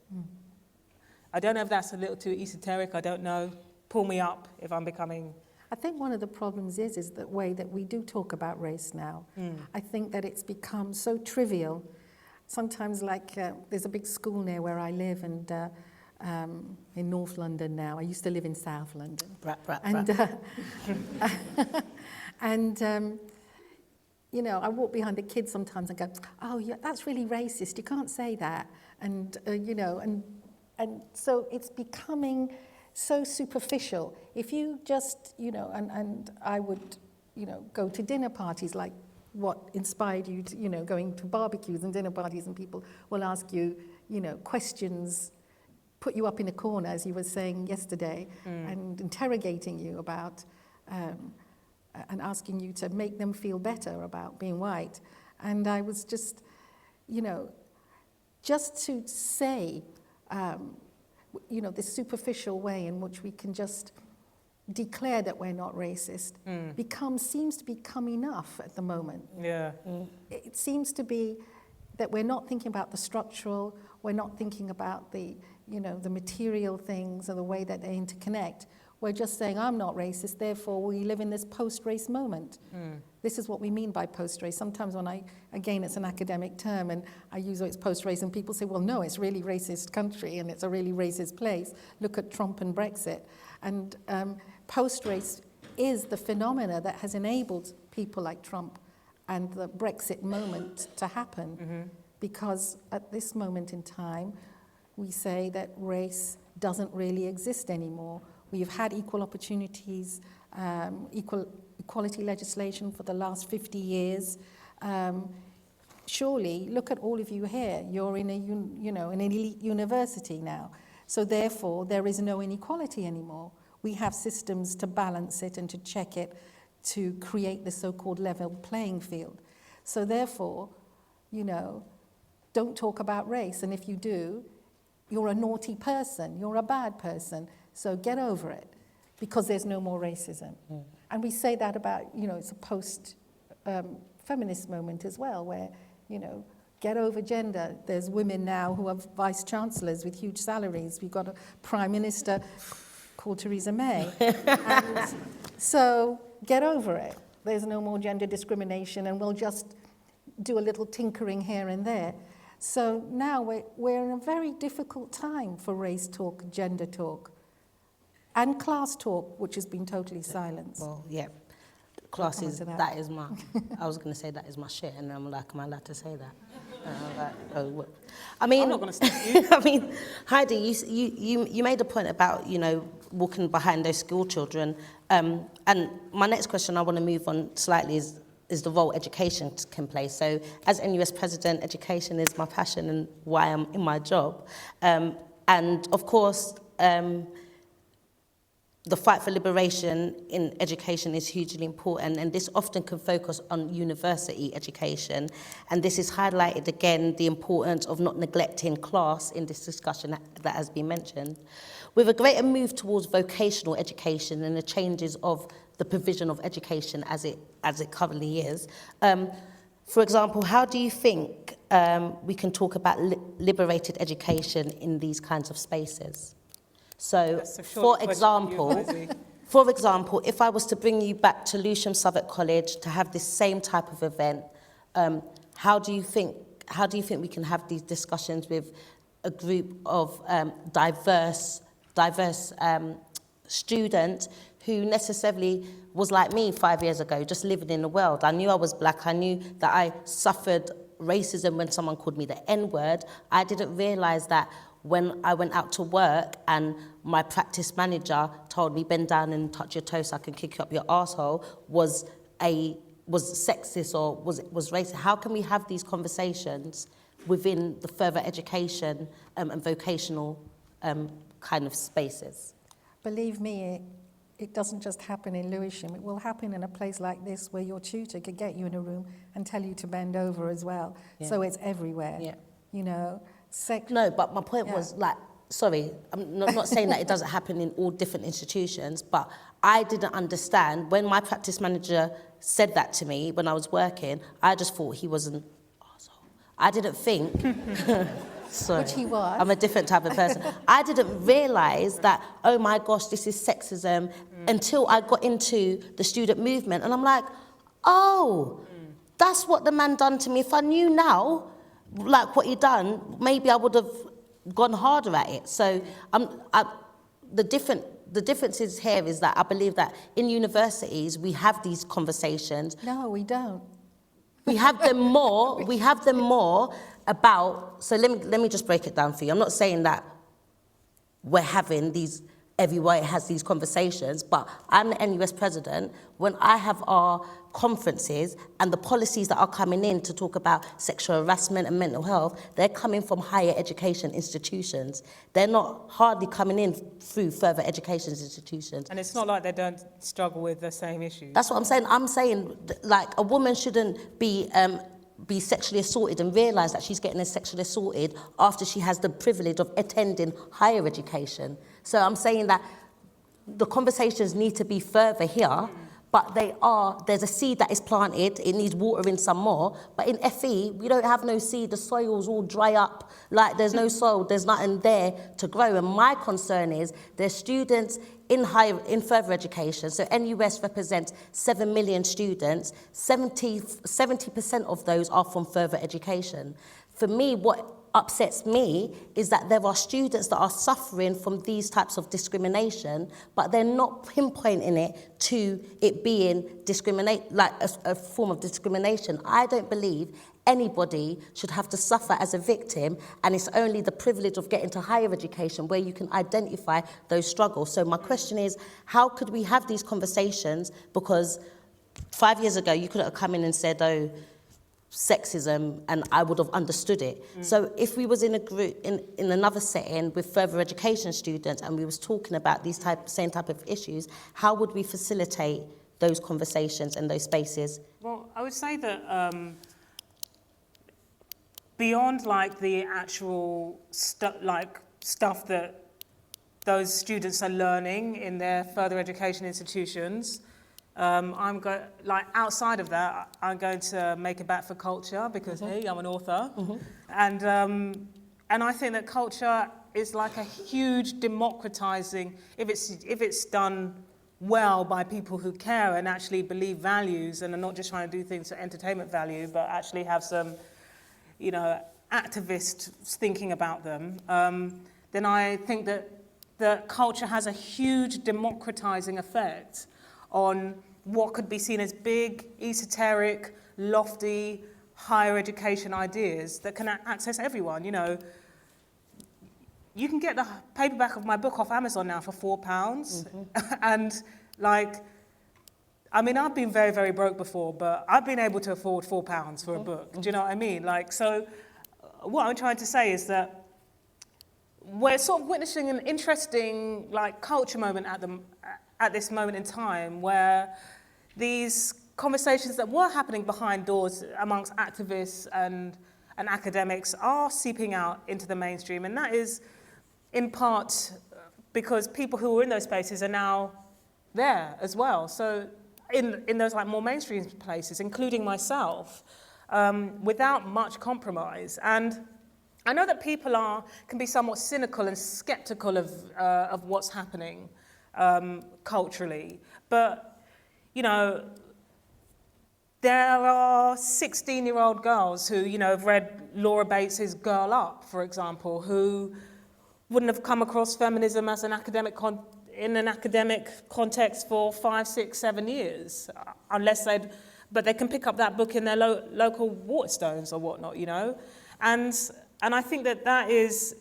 Speaker 3: I don't know if that's a little too esoteric. I don't know. Pull me up if I'm becoming...
Speaker 4: I think one of the problems is the way that we do talk about race now. I think that it's become so trivial. Sometimes, like, there's a big school near where I live, and in North London now. I used to live in South London. And you know, I walk behind the kids sometimes and go, oh, yeah, that's really racist. You can't say that. And, you know, and so it's becoming so superficial. If you just, you know, and I would, you know, go to dinner parties, like what inspired you to, you know, going to barbecues and dinner parties, and people will ask you, you know, questions, put you up in a corner, as you were saying yesterday, and interrogating you about... and asking you to make them feel better about being white. And I was just, you know, just to say, you know, this superficial way in which we can just declare that we're not racist seems to become enough at the moment.
Speaker 3: Yeah.
Speaker 4: It seems to be that we're not thinking about the structural, we're not thinking about the, you know, the material things or the way that they interconnect. We're just saying, I'm not racist, therefore we live in this post-race moment. This is what we mean by post-race. Sometimes when again, it's an academic term, and I use it's post-race, and people say, well, no, it's really racist country, and it's a really racist place. Look at Trump and Brexit. And post-race is the phenomena that has enabled people like Trump and the Brexit moment to happen. Because at this moment in time, we say that race doesn't really exist anymore. We've had equal opportunities, equality legislation for the last 50 years. Surely, look at all of you here. You're in an elite university now. So therefore, there is no inequality anymore. We have systems to balance it and to check it, to create the so-called level playing field. So therefore, you know, don't talk about race. And if you do, you're a naughty person. You're a bad person. So get over it, because there's no more racism. And we say that about, you know, it's a post-feminist moment as well, where, you know, get over gender. There's women now who are vice chancellors with huge salaries. We've got a prime minister called Theresa May. And so get over it. There's no more gender discrimination, and we'll just do a little tinkering here and there. So now we're in a very difficult time for race talk, gender talk. And class talk, which has been totally silenced.
Speaker 2: Well, yeah, class is, that is my, I was going to say that is my shit, and I'm like, am I allowed to say that? I mean,
Speaker 3: I'm not going to stop you.
Speaker 2: I mean, Heidi, you made a point about, you know, walking behind those school children. And my next question I want to move on slightly is the role education can play. So as NUS president, education is my passion and why I'm in my job. And of course, the fight for liberation in education is hugely important, and this often can focus on university education. And this is highlighted again, the importance of not neglecting class in this discussion that has been mentioned. With a greater move towards vocational education and the changes of the provision of education as it currently is, for example, how do you think we can talk about liberated education in these kinds of spaces? So, for example, if I was to bring you back to Lewisham Southwark College to have this same type of event, how do you think we can have these discussions with a group of diverse students who necessarily was like me 5 years ago, just living in the world? I knew I was black. I knew that I suffered racism when someone called me the N-word. I didn't realise that when I went out to work and my practice manager told me, bend down and touch your toe so I can kick you up your arsehole, was sexist or was racist. How can we have these conversations within the further education and vocational kind of spaces?
Speaker 4: Believe me, it doesn't just happen in Lewisham. It will happen in a place like this where your tutor could get you in a room and tell you to bend over as well.
Speaker 2: Yeah.
Speaker 4: So it's everywhere.
Speaker 2: Yeah.
Speaker 4: You know,
Speaker 2: No, but my point was, like, sorry, I'm not saying that it doesn't happen in all different institutions, but I didn't understand when my practice manager said that to me when I was working. I just thought he was an arsehole. I didn't think. Sorry,
Speaker 4: which he was.
Speaker 2: I'm a different type of person. I didn't realise that, oh my gosh, this is sexism, until I got into the student movement. And I'm like, oh, that's what the man done to me. If I knew now, like what he done, maybe I would have gone harder at it. So the differences here is that I believe that in universities we have these conversations.
Speaker 4: No, we don't.
Speaker 2: We have them more. We have them more about. So let me just break it down for you. I'm not saying that we're having these everywhere. It has these conversations, but I'm the NUS president. When I have our conferences and the policies that are coming in to talk about sexual harassment and mental health, they're coming from higher education institutions. They're not hardly coming in through further education institutions.
Speaker 3: And it's not like they don't struggle with the same issues.
Speaker 2: That's what I'm saying. I'm saying, like, a woman shouldn't be sexually assaulted and realise that she's getting sexually assaulted after she has the privilege of attending higher education. So I'm saying that the conversations need to be further here, but there's a seed that is planted, it needs watering some more, but in FE, we don't have no seed, the soil's all dry up, like there's no soil, there's nothing there to grow. And my concern is there's students in further education, so NUS represents 7 million students, 70% of those are from further education. For me, what upsets me is that there are students that are suffering from these types of discrimination, but they're not pinpointing it to it being a form of discrimination. I don't believe anybody should have to suffer as a victim, and it's only the privilege of getting to higher education where you can identify those struggles. So my question is, how could we have these conversations? Because 5 years ago, you could have come in and said, oh, sexism, and I would have understood it. So if we was in a group, in another setting with further education students and we was talking about these same type of issues, how would we facilitate those conversations and those spaces?
Speaker 3: Well, I would say that beyond like the actual stuff that those students are learning in their further education institutions, outside of that, I'm going to make a bet for culture because, hey, I'm an author. And I think that culture is like a huge democratizing, if it's done well by people who care and actually believe values and are not just trying to do things for entertainment value, but actually have some, activist thinking about them, then I think that culture has a huge democratizing effect on what could be seen as big, esoteric, lofty, higher education ideas that can access everyone. You can get the paperback of my book off Amazon now for £4. And I've been very, very broke before, but I've been able to afford £4 for a book. Do you know what I mean? So what I'm trying to say is that we're sort of witnessing an interesting culture moment at this moment in time where these conversations that were happening behind doors amongst activists and academics are seeping out into the mainstream. And that is in part because people who were in those spaces are now there as well. So in those more mainstream places, including myself, without much compromise. And I know that people can be somewhat cynical and skeptical of what's happening culturally, but there are 16-year-old girls who have read Laura Bates's Girl Up, for example, who wouldn't have come across feminism as an academic in an academic context for 5, 6, 7 years, but they can pick up that book in their local Waterstones or whatnot, And I think that is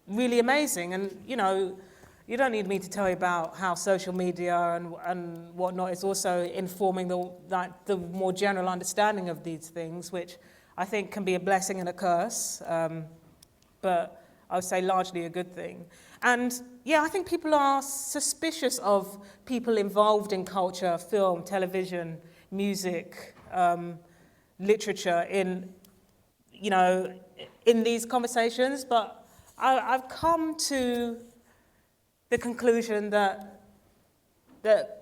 Speaker 3: really amazing. And, you know, you don't need me to tell you about how social media and whatnot is also informing the more general understanding of these things, which I think can be a blessing and a curse, but I would say largely a good thing. And yeah, I think people are suspicious of people involved in culture, film, television, music, literature in these conversations, but I've come to the conclusion that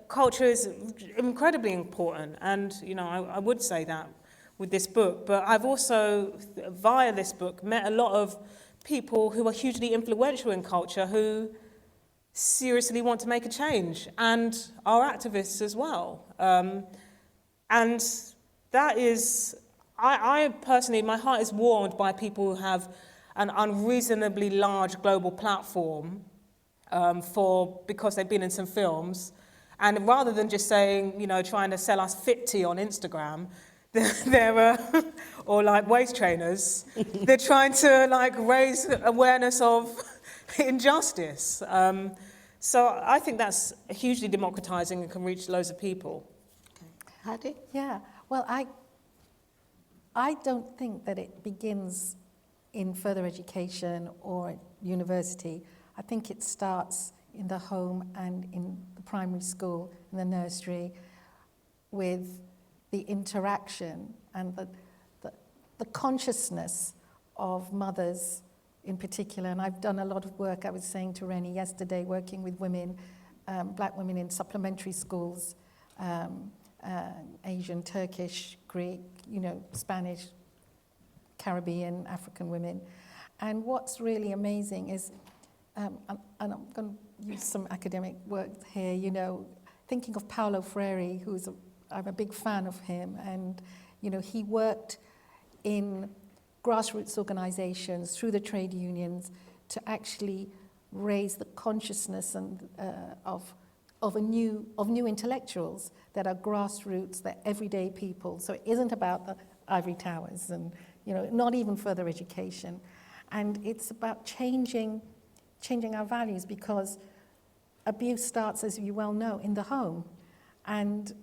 Speaker 3: culture is incredibly important, and I would say that with this book, but I've also, via this book, met a lot of people who are hugely influential in culture who seriously want to make a change and are activists as well. And that is, I personally, my heart is warmed by people who have an unreasonably large global platform because they've been in some films, and rather than just saying, trying to sell us fit tea on Instagram, they're or like waist trainers, they're trying to raise awareness of injustice. So I think that's hugely democratizing and can reach loads of people.
Speaker 2: Heidi?
Speaker 4: Yeah, well, I don't think that it begins in further education or at university. I think it starts in the home and in the primary school, in the nursery, with the interaction and the consciousness of mothers in particular. And I've done a lot of work, I was saying to Reni yesterday, working with women, black women in supplementary schools, Asian, Turkish, Greek, Spanish, Caribbean, African women. And what's really amazing is, and I'm going to use some academic work here, thinking of Paulo Freire, I'm a big fan of him, and he worked in grassroots organizations through the trade unions to actually raise the consciousness and of new intellectuals that are grassroots, that everyday people. So it isn't about the ivory towers and not even further education, and it's about changing our values, because abuse starts, as you well know, in the home, and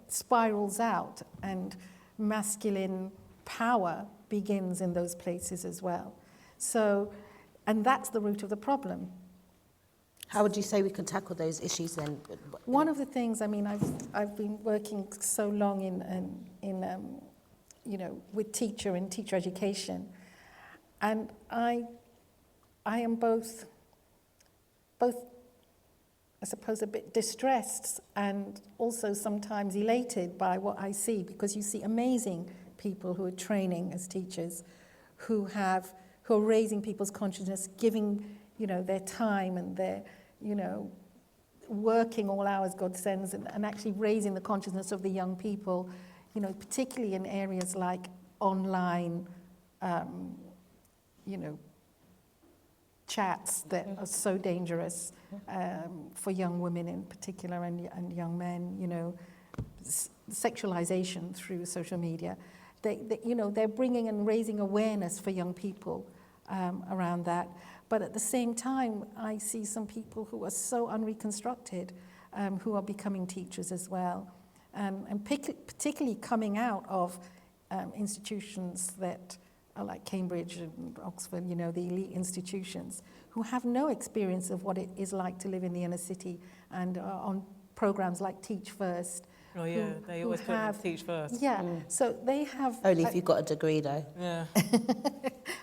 Speaker 4: spirals out, and masculine power begins in those places as well. So, and that's the root of the problem.
Speaker 2: How would you say we can tackle those issues then?
Speaker 4: One of the things, I've been working so long in with teacher education, and I am both, I suppose, a bit distressed and also sometimes elated by what I see, because you see amazing people who are training as teachers, who are raising people's consciousness, giving, their time and their, working all hours God sends, and actually raising the consciousness of the young people, particularly in areas like online, chats that are so dangerous for young women in particular, and young men, sexualization through social media. They're bringing and raising awareness for young people around that. But at the same time, I see some people who are so unreconstructed, who are becoming teachers as well, and particularly coming out of institutions that are like Cambridge and Oxford, the elite institutions, who have no experience of what it is like to live in the inner city, and are on programs like Teach First.
Speaker 3: Oh yeah, they always put Teach First.
Speaker 4: Yeah, so they have...
Speaker 2: Only if you've got a degree though. Yeah.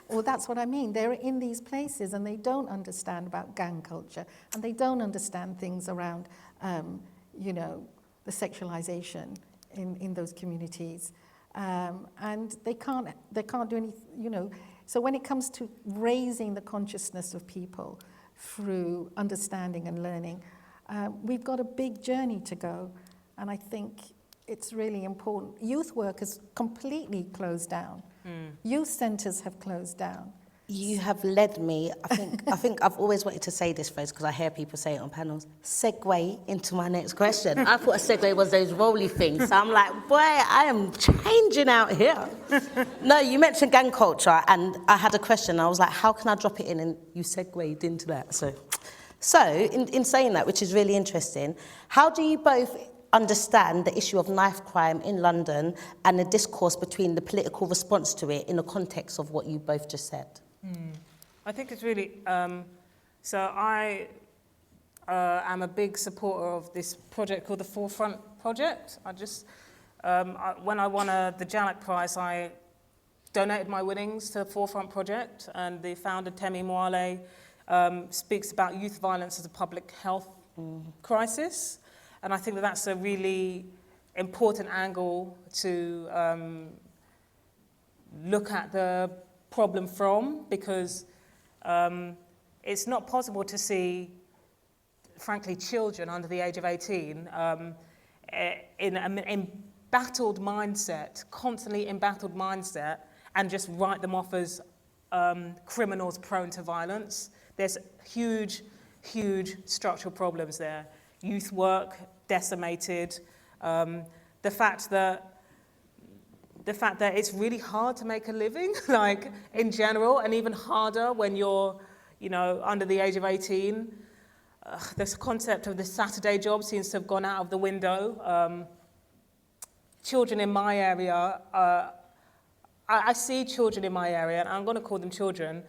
Speaker 4: Well, that's what I mean. They're in these places and they don't understand about gang culture, and they don't understand things around, the sexualization in those communities. And they can't do anything, So when it comes to raising the consciousness of people through understanding and learning, we've got a big journey to go. And I think it's really important. Youth work has completely closed down. Youth centres have closed down.
Speaker 2: You have led me. I think I've always wanted to say this phrase because I hear people say it on panels. Segue into my next question. I thought a segue was those rolly things. So I'm like, boy, I am changing out here. No, you mentioned gang culture, and I had a question. I was like, how can I drop it in? And you segued into that. So in saying that, which is really interesting, how do you both understand the issue of knife crime in London and the discourse between the political response to it in the context of what you both just said?
Speaker 3: I think it's really, so I am a big supporter of this project called the Forefront Project. When I won the Jhalak Prize, I donated my winnings to the Forefront Project, and the founder, Temi Mwale, speaks about youth violence as a public health crisis. And I think that that's a really important angle to look at the problem from, because it's not possible to see, frankly, children under the age of 18 in embattled mindset, constantly embattled mindset, and just write them off as criminals prone to violence. There's huge, huge structural problems there. Youth work decimated, the fact that it's really hard to make a living, like in general, and even harder when you're, under the age of 18. This concept of the Saturday job seems to have gone out of the window. Children in my area, I see children in my area, and I'm going to call them children,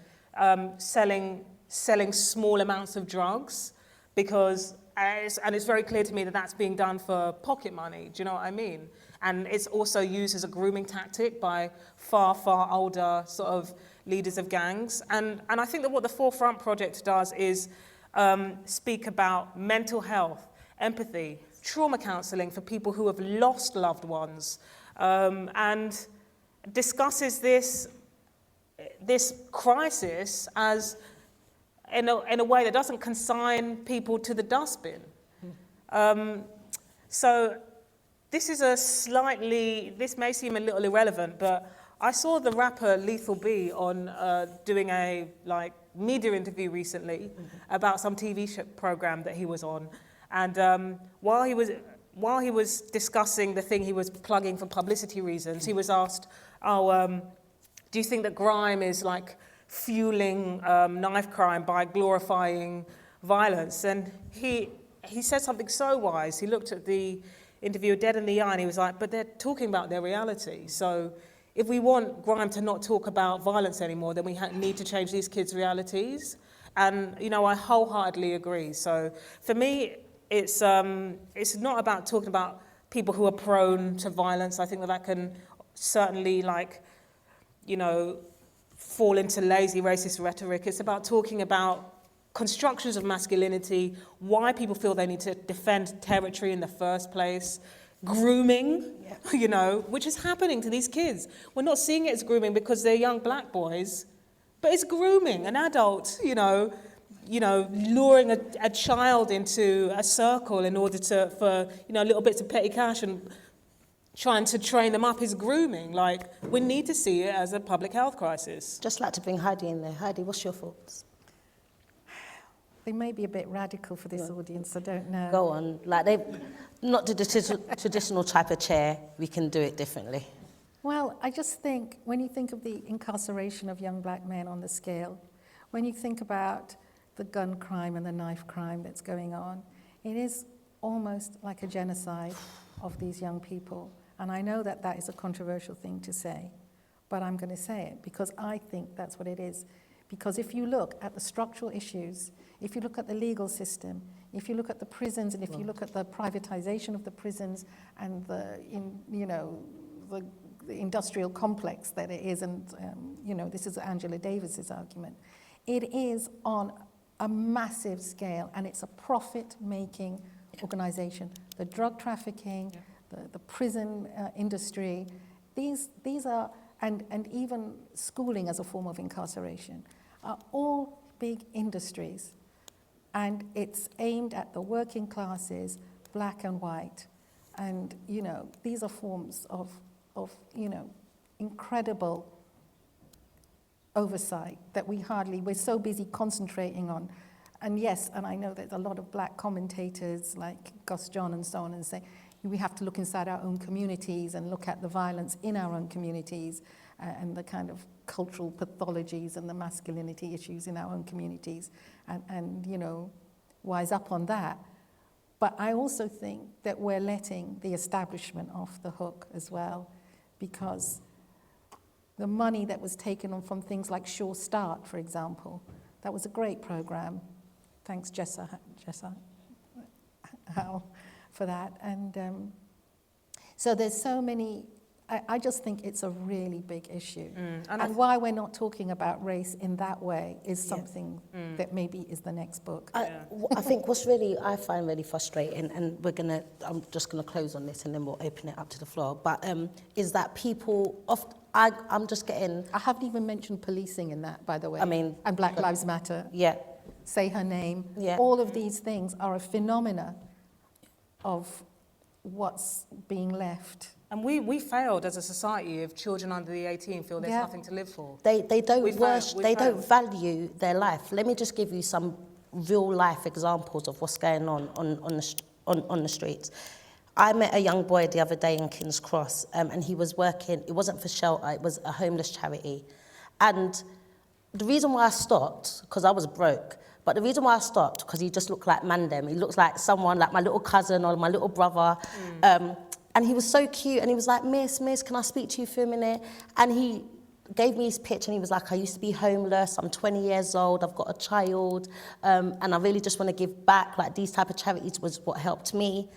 Speaker 3: selling small amounts of drugs, because, and it's very clear to me that that's being done for pocket money. Do you know what I mean? And it's also used as a grooming tactic by far, far older sort of leaders of gangs. And I think that what the Forefront Project does is speak about mental health, empathy, trauma counselling for people who have lost loved ones, and discusses this crisis as in a way that doesn't consign people to the dustbin. So this may seem a little irrelevant, but I saw the rapper Lethal B on doing a media interview recently about some TV program that he was on, and while he was discussing the thing he was plugging for publicity reasons, he was asked, do you think that grime is fueling knife crime by glorifying violence? And he said something so wise. He looked at the interviewer dead in the eye and he was like, but they're talking about their reality. So if we want grime to not talk about violence anymore, then we need to change these kids' realities. And, I wholeheartedly agree. So for me, it's not about talking about people who are prone to violence. I think that can certainly, fall into lazy racist rhetoric. It's about talking about constructions of masculinity, why people feel they need to defend territory in the first place, grooming, which is happening to these kids. We're not seeing it as grooming because they're young black boys, but it's grooming, an adult, luring a child into a circle in order for little bits of petty cash and trying to train them up is grooming. We need to see it as a public health crisis.
Speaker 2: Just like to bring Heidi in there. Heidi, what's your thoughts?
Speaker 4: They may be a bit radical for this audience, I don't know.
Speaker 2: Go on. Not the traditional type of chair, we can do it differently.
Speaker 4: Well, I just think, when you think of the incarceration of young black men on the scale, when you think about the gun crime and the knife crime that's going on, it is almost like a genocide of these young people. And I know that that is a controversial thing to say, but I'm going to say it because I think that's what it is. Because if you look at the structural issues, if you look at the legal system, if you look at the prisons, and if you look at the privatization of the prisons and the industrial complex that it is, and this is Angela Davis's argument, it is on a massive scale, and it's a profit-making organization. The drug trafficking, the prison industry, these are, and even schooling as a form of incarceration, are all big industries. And it's aimed at the working classes, black and white. And, these are forms of incredible oversight that we're so busy concentrating on. And yes, and I know there's a lot of black commentators like Gus John and so on, and say we have to look inside our own communities and look at the violence in our own communities and the kind of cultural pathologies and the masculinity issues in our own communities and you know, wise up on that. But I also think that we're letting the establishment off the hook as well, because the money that was taken on from things like Sure Start, for example, that was a great program. Thanks, Jessa Howe, for that. And so there's so many, I just think it's a really big issue. And why we're not talking about race in that way is something that maybe is the next book.
Speaker 2: I think I find really frustrating, and I'm just gonna close on this and then we'll open it up to the floor, but is that people I'm just getting...
Speaker 4: I haven't even mentioned policing in that, by the way.
Speaker 2: I mean...
Speaker 4: And Black Lives Matter.
Speaker 2: Yeah.
Speaker 4: Say her name.
Speaker 2: Yeah.
Speaker 4: All of these things are a phenomena of what's being left.
Speaker 3: And we failed as a society if children under the 18 feel there's nothing to live for.
Speaker 2: They don't
Speaker 3: failed.
Speaker 2: value their life. Let me just give you some real life examples of what's going on the streets. I met a young boy the other day in King's Cross, and he was working, it wasn't for shelter, it was a homeless charity. And the reason why I stopped, because I was broke, but the reason why I stopped, because he just looked like Mandem. He looks like someone, like my little cousin or my little brother. And he was so cute, and he was like, Miss, can I speak to you for a minute? And he gave me his pitch, and he was like, I used to be homeless, I'm 20 years old, I've got a child, and I really just want to give back. Like, these type of charities was what helped me.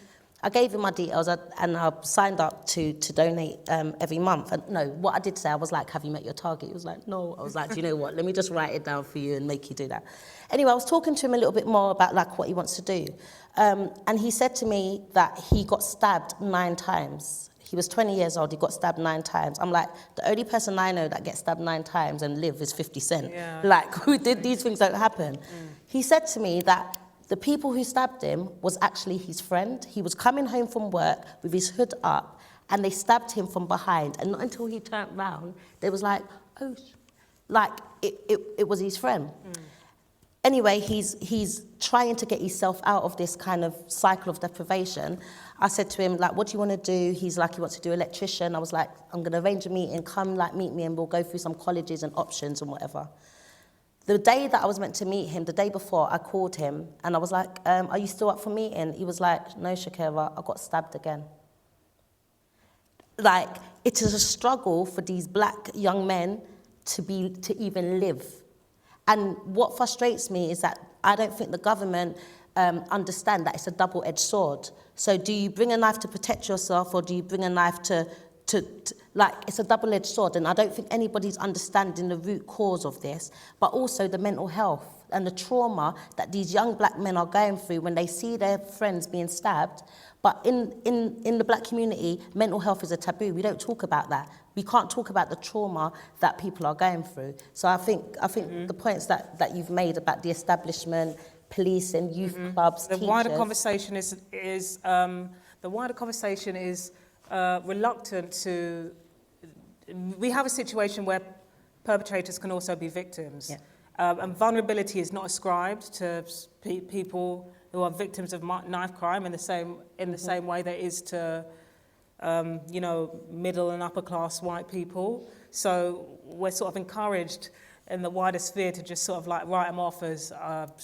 Speaker 2: I gave him my details, and I signed up to donate every month. And no, what I did say, I was like, have you met your target? He was like, no. I was like, do you know what? Let me just write it down for you and make you do that. Anyway, I was talking to him a little bit more about like what he wants to do. And he said to me that he got stabbed 9 times. He was 20 years old, he got stabbed 9 times. I'm like, the only person I know that gets stabbed 9 times and live is 50 Cent. Yeah. Like, who did these things don't happen? He said to me that the people who stabbed him was actually his friend. He was coming home from work with his hood up, and they stabbed him from behind. And not until he turned round, they was like, oh, like it was his friend. Anyway, he's trying to get himself out of this kind of cycle of deprivation. I said to him, like, what do you want to do? He's like, he wants to do electrician. I was like, I'm going to arrange a meeting, come like meet me, and we'll go through some colleges and options and whatever. The day that I was meant to meet him, the day before, I called him and I was like, are you still up for meeting? He was like, no, Shakira, I got stabbed again. Like, it is a struggle for these black young men to even live. And what frustrates me is that I don't think the government understand that it's a double-edged sword. So do you bring a knife to protect yourself, or do you bring a knife to like, it's a double-edged sword, and I don't think anybody's understanding the root cause of this, but also the mental health and the trauma that these young black men are going through when they see their friends being stabbed. But in the black community, mental health is a taboo. We don't talk about that. We can't talk about the trauma that people are going through. So I think the points that you've made about the establishment, police and youth clubs,
Speaker 3: the wider conversation is reluctant to... We have a situation where perpetrators can also be victims. Yeah. And vulnerability is not ascribed to people who are victims of knife crime in the same way that is to, middle and upper class white people. So we're sort of encouraged in the wider sphere to just sort of like write them off as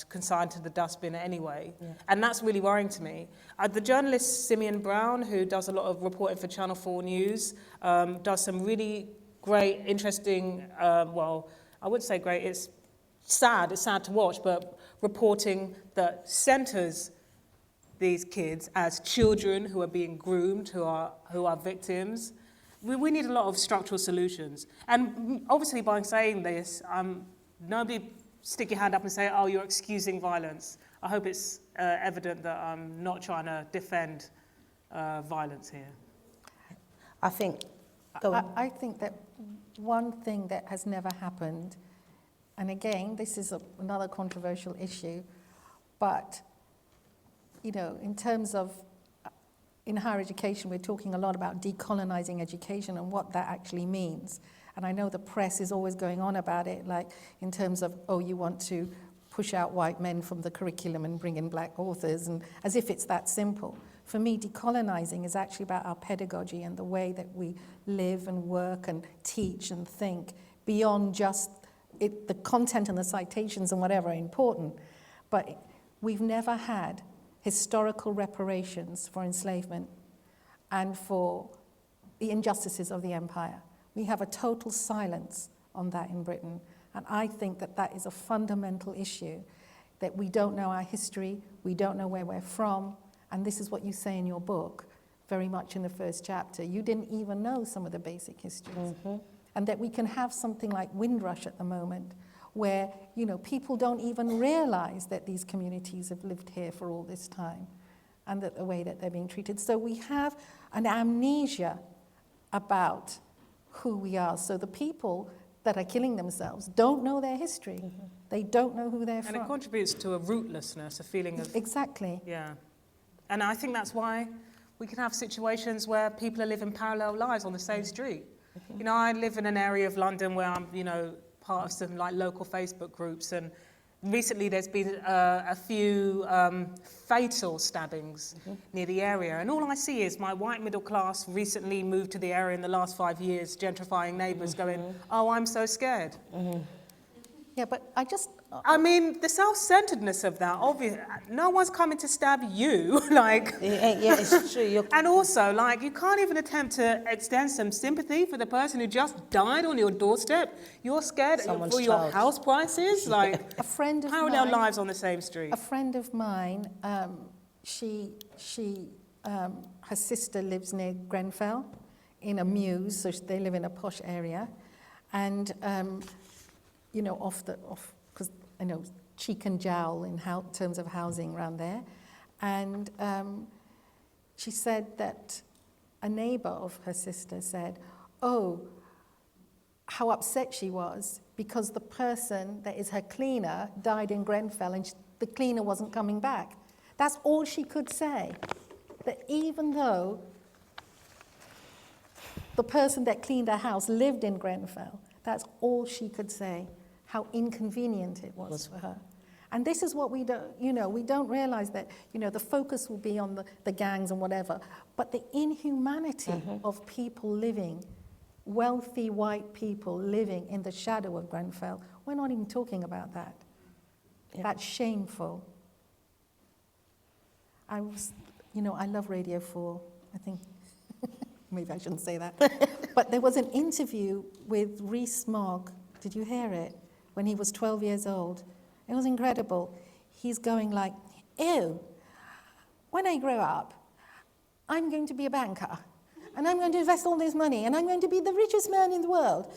Speaker 3: consigned to the dustbin anyway. Yeah. And that's really worrying to me. The journalist Simeon Brown, who does a lot of reporting for Channel 4 News, does some really great, interesting, well, I would say great, it's sad to watch, but reporting that centres these kids as children who are being groomed, who are victims. We need a lot of structural solutions. And obviously by saying this, nobody stick your hand up and say, oh, you're excusing violence. I hope it's evident that I'm not trying to defend violence here.
Speaker 4: I think that one thing that has never happened, and again, this is another controversial issue, but, in terms of in higher education, we're talking a lot about decolonizing education and what that actually means. And I know the press is always going on about it, like in terms of, oh, you want to push out white men from the curriculum and bring in black authors, and as if it's that simple. For me, decolonizing is actually about our pedagogy and the way that we live and work and teach and think beyond just it, the content and the citations and whatever are important. But we've never had historical reparations for enslavement and for the injustices of the empire. We have a total silence on that in Britain. And I think that that is a fundamental issue, that we don't know our history, we don't know where we're from, and this is what you say in your book, very much in the first chapter. You didn't even know some of the basic histories. Mm-hmm. And that we can have something like Windrush at the moment, where, you know, people don't even realize that these communities have lived here for all this time, and that the way that they're being treated. So we have an amnesia about who we are. So the people that are killing themselves don't know their history. Mm-hmm. They don't know who they're from.
Speaker 3: And it contributes to a rootlessness, a feeling of...
Speaker 4: Exactly.
Speaker 3: Yeah. And I think that's why we can have situations where people are living parallel lives on the same street. Mm-hmm. You know, I live in an area of London where I'm, you know, part of some like local Facebook groups, and recently there's been a few fatal stabbings near the area, and all I see is my white middle class recently moved to the area in the last 5 years, gentrifying neighbours going, oh, I'm so scared.
Speaker 4: Yeah, but
Speaker 3: I mean, the self-centeredness of that, obviously, no one's coming to stab you, like...
Speaker 2: Yeah, it's true.
Speaker 3: And also, like, you can't even attempt to extend some sympathy for the person who just died on your doorstep. You're scared
Speaker 2: Someone's
Speaker 3: for your
Speaker 2: child.
Speaker 3: house prices, like...
Speaker 4: a friend of
Speaker 3: parallel
Speaker 4: mine,
Speaker 3: lives on the same street.
Speaker 4: A friend of mine, her sister lives near Grenfell in a mews, so they live in a posh area, and you know, because I know cheek and jowl in terms of housing around there, and she said that a neighbour of her sister said, oh, how upset she was because the person that is her cleaner died in Grenfell and the cleaner wasn't coming back. That's all she could say. That even though the person that cleaned her house lived in Grenfell, that's all she could say, how inconvenient it was for her. And this is what we don't, you know, we don't realize that, you know, the focus will be on the gangs and whatever, but the inhumanity of people living, wealthy white people living in the shadow of Grenfell, we're not even talking about that. Yeah. That's shameful. I love Radio 4, I think. Maybe I shouldn't say that. But there was an interview with Rees-Mogg, did you hear it? When he was 12 years old. It was incredible. He's going like, ew, when I grow up, I'm going to be a banker, and I'm going to invest all this money, and I'm going to be the richest man in the world.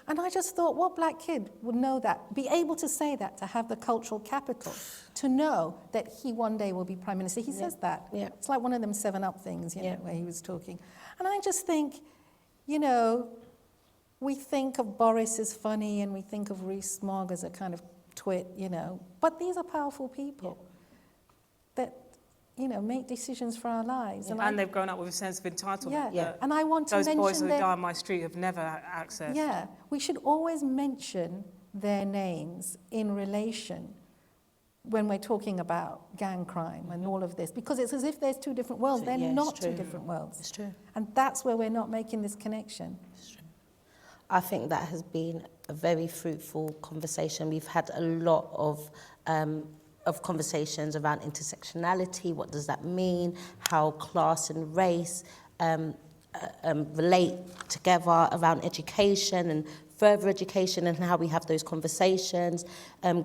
Speaker 4: And I just thought, what black kid would know that, be able to say that, to have the cultural capital, to know that he one day will be prime minister? He says that. Yeah. It's like one of them 7-Up things, you know, where he was talking. And I just think, you know, we think of Boris as funny and we think of Rees-Mogg as a kind of twit, you know, but these are powerful people that, you know, make decisions for our lives.
Speaker 3: Yeah. And they've grown up with a sense of entitlement.
Speaker 4: Yeah. And I want to mention
Speaker 3: those boys who die on my street have never accessed.
Speaker 4: Yeah, we should always mention their names in relation when we're talking about gang crime and all of this, because it's as if there's two different worlds. They're not two different worlds.
Speaker 2: It's true.
Speaker 4: And that's where we're not making this connection.
Speaker 2: It's true. I think that has been a very fruitful conversation. We've had a lot of conversations around intersectionality. What does that mean? How class and race relate together around education and further education, and how we have those conversations,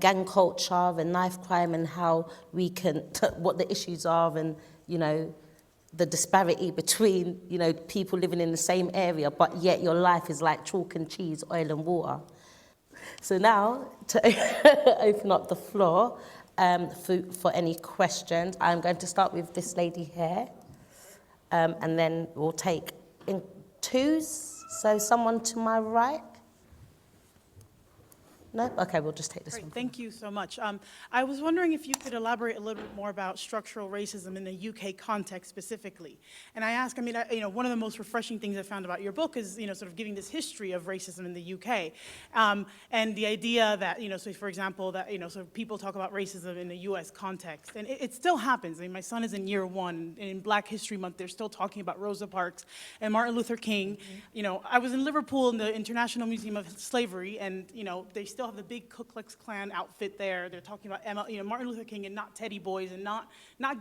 Speaker 2: gang culture and knife crime, and how we can, what the issues are, and, you know, the disparity between, you know, people living in the same area, but yet your life is like chalk and cheese, oil and water. So now, to open up the floor for any questions, I'm going to start with this lady here, and then we'll take in twos. So someone to my right. No? Okay, we'll just take this
Speaker 7: Great,
Speaker 2: one.
Speaker 7: thank you so much. I was wondering if you could elaborate a little bit more about structural racism in the UK context specifically. And I ask, one of the most refreshing things I found about your book is, sort of giving this history of racism in the UK. And the idea that, so for example, that, sort of people talk about racism in the US context. And it still happens. I mean, my son is in year 1, and in Black History Month, they're still talking about Rosa Parks and Martin Luther King. I was in Liverpool in the International Museum of Slavery, and, they still have the big Ku Klux Klan outfit there. They're talking about Martin Luther King and not Teddy Boys, and not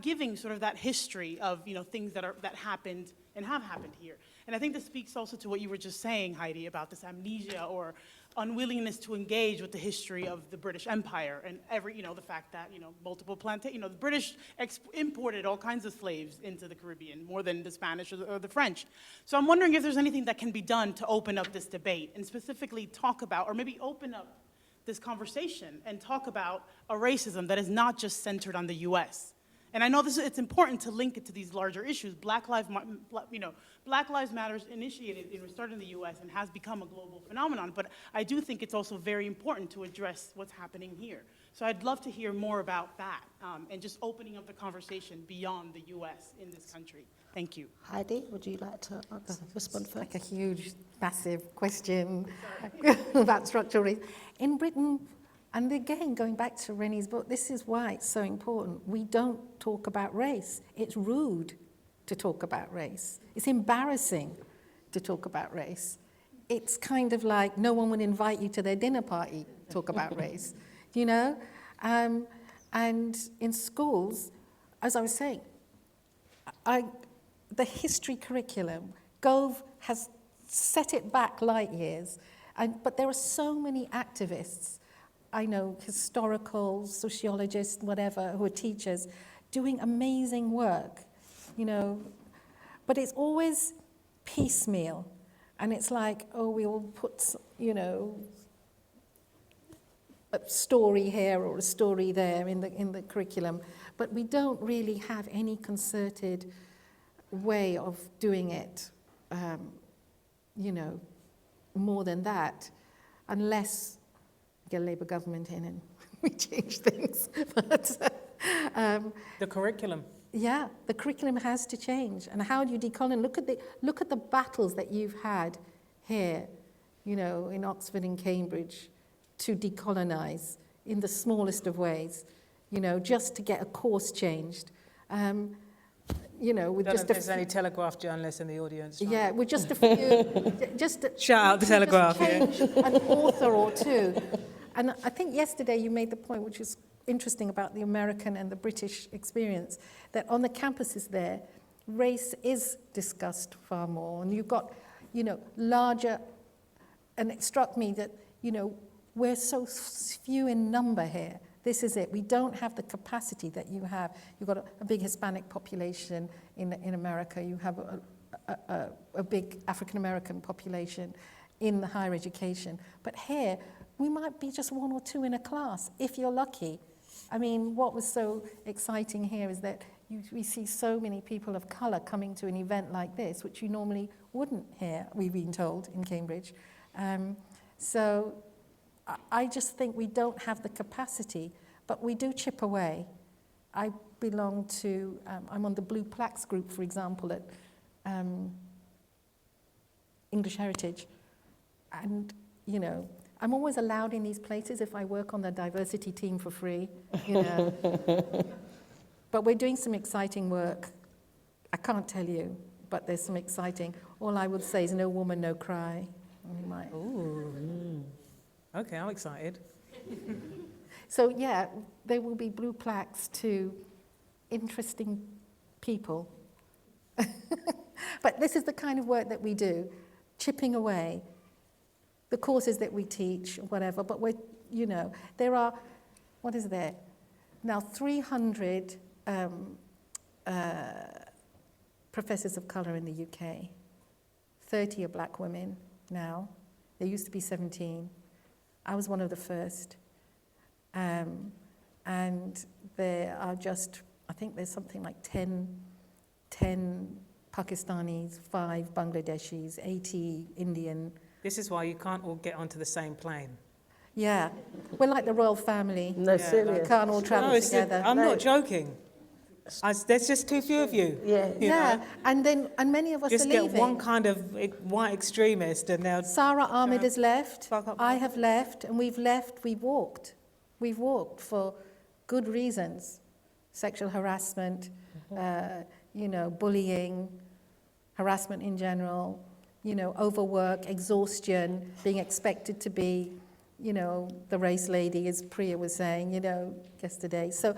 Speaker 7: giving sort of that history of things that happened and have happened here. And I think this speaks also to what you were just saying, Heidi, about this amnesia or unwillingness to engage with the history of the British Empire and the fact that multiple the British imported all kinds of slaves into the Caribbean, more than the Spanish or the French. So I'm wondering if there's anything that can be done to open up this debate and specifically talk about, or maybe open up this conversation and talk about a racism that is not just centered on the U.S. And I know it's important to link it to these larger issues. Black Lives Matter initiated, started in the U.S. and has become a global phenomenon, but I do think it's also very important to address what's happening here. So I'd love to hear more about that and just opening up the conversation beyond the U.S. in this country. Thank you.
Speaker 2: Heidi, would you like to respond first?
Speaker 4: Like a huge, massive question about structural racism. In Britain, and again, going back to Reni's book, this is why it's so important. We don't talk about race. It's rude to talk about race. It's embarrassing to talk about race. It's kind of like no one would invite you to their dinner party to talk about race, And in schools, as I was saying, the history curriculum, Gove has set it back light years, but there are so many activists, I know historical, sociologists, whatever, who are teachers, doing amazing work, but it's always piecemeal. And it's like, oh, we will put, a story here or a story there in the curriculum, but we don't really have any concerted way of doing it, more than that, unless we get a Labour government in and we change things. But,
Speaker 3: The curriculum.
Speaker 4: yeah, the curriculum has to change. And how do you decolonize? Look at the battles that you've had here, in Oxford and Cambridge, to decolonize in the smallest of ways, just to get a course changed. With just
Speaker 3: there's any Telegraph journalists in the audience.
Speaker 4: Yeah, with just a few,
Speaker 3: Shout out the Telegraph,
Speaker 4: change an author or two. And I think yesterday you made the point, which is interesting about the American and the British experience, that on the campuses there, race is discussed far more. And you've got, larger, and it struck me that, we're so few in number here. This is it. We don't have the capacity that you have. You've got a big Hispanic population in America. You have a big African-American population in the higher education. But here, we might be just 1 or 2 in a class, if you're lucky. I mean, what was so exciting here is that we see so many people of colour coming to an event like this, which you normally wouldn't hear, we've been told, in Cambridge. So I just think we don't have the capacity, but we do chip away. I belong to, I'm on the Blue Plaques group, for example, at English Heritage. And, I'm always allowed in these places if I work on the diversity team for free, But we're doing some exciting work. I can't tell you, but there's some exciting. All I would say is no woman, no cry. We might.
Speaker 3: Ooh. Okay, I'm excited.
Speaker 4: So yeah, there will be blue plaques to interesting people. But this is the kind of work that we do, chipping away. The courses that we teach, whatever, but we're, there are, what is there? Now 300 professors of colour in the UK. 30 are black women now. There used to be 17. I was one of the first. And there are just, I think there's something like 10 Pakistanis, 5 Bangladeshis, 80 Indian.
Speaker 3: This is why you can't all get onto the same plane.
Speaker 4: Yeah. We're like the royal family.
Speaker 2: No,
Speaker 4: We
Speaker 2: serious.
Speaker 4: can't all travel
Speaker 3: No,
Speaker 4: together.
Speaker 3: I'm not joking. There's just too few of you.
Speaker 2: Yeah.
Speaker 3: you know?
Speaker 4: And many of us
Speaker 3: Just
Speaker 4: are
Speaker 3: get
Speaker 4: leaving.
Speaker 3: one kind of white extremist and they'll...
Speaker 4: Sarah Ahmed has left.
Speaker 3: Fuck up.
Speaker 4: I have left, and we've walked. We've walked for good reasons. Sexual harassment, bullying, harassment in general, overwork, exhaustion, being expected to be, the race lady, as Priya was saying, yesterday. So,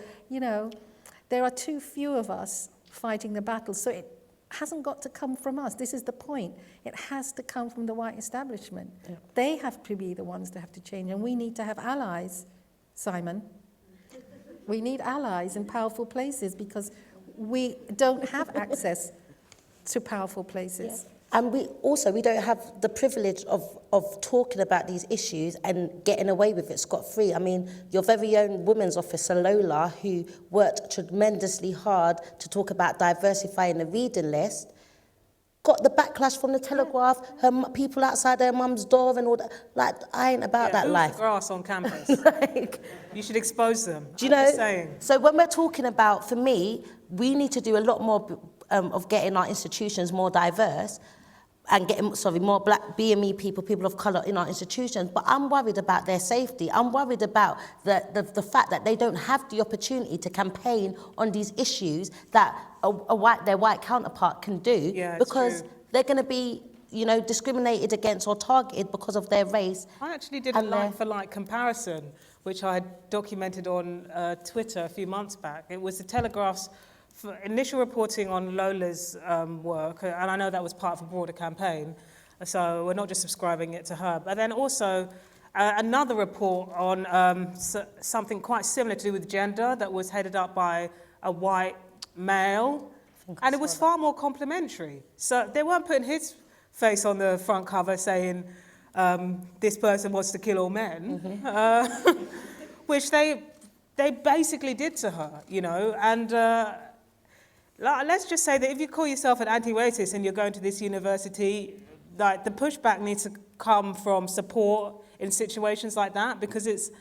Speaker 4: there are too few of us fighting the battle. So it hasn't got to come from us. This is the point. It has to come from the white establishment. Yeah. They have to be the ones that have to change. And we need to have allies, Simon. We need allies in powerful places because we don't have access to powerful places.
Speaker 2: Yeah. And we don't have the privilege of talking about these issues and getting away with it scot-free. I mean, your very own women's officer, Lola, who worked tremendously hard to talk about diversifying the reading list, got the backlash from the Telegraph, people outside her mum's door and all that. Like, I ain't about that life.
Speaker 3: The grass on campus. You should expose them.
Speaker 2: Do you know?
Speaker 3: Just saying.
Speaker 2: So when we're talking about, for me, we need to do a lot more of getting our institutions more diverse and getting, more black BME people of colour in our institutions. But I'm worried about their safety. I'm worried about the fact that they don't have the opportunity to campaign on these issues that their white counterpart can do, because they're going to be, discriminated against or targeted because of their race.
Speaker 3: I actually did a like-for-like comparison, which I documented on Twitter a few months back. It was the Telegraph's initial reporting on Lola's work, and I know that was part of a broader campaign, so we're not just subscribing it to her, but then also another report on something quite similar to do with gender that was headed up by a white male, and it was far more complimentary. So they weren't putting his face on the front cover saying, this person wants to kill all men, which they basically did to her, and let's just say that if you call yourself an anti-racist and you're going to this university, like, the pushback needs to come from support in situations like that, because it's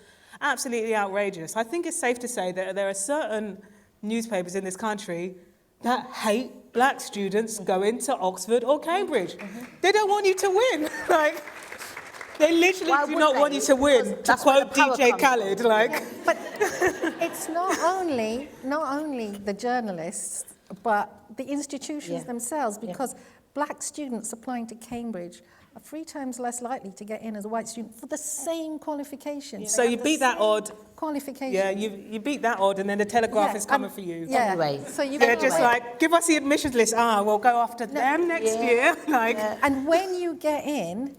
Speaker 3: absolutely outrageous. I think it's safe to say that there are certain newspapers in this country that hate black students going to Oxford or Cambridge. They don't want you to win. Like, they literally do not want you to win, to quote DJ Khaled. Like.
Speaker 4: Yeah, but it's not only the journalists, but the institutions themselves, because black students applying to Cambridge are 3 times less likely to get in as a white student for the same qualifications.
Speaker 3: So you beat that odd.
Speaker 4: Qualifications.
Speaker 3: Yeah, you beat that odd, and then the Telegraph is coming for you.
Speaker 4: Yeah.
Speaker 2: Anyway.
Speaker 4: So
Speaker 3: They're just like, give us the admissions list. We'll go after them next year. Like.
Speaker 4: And when you get in,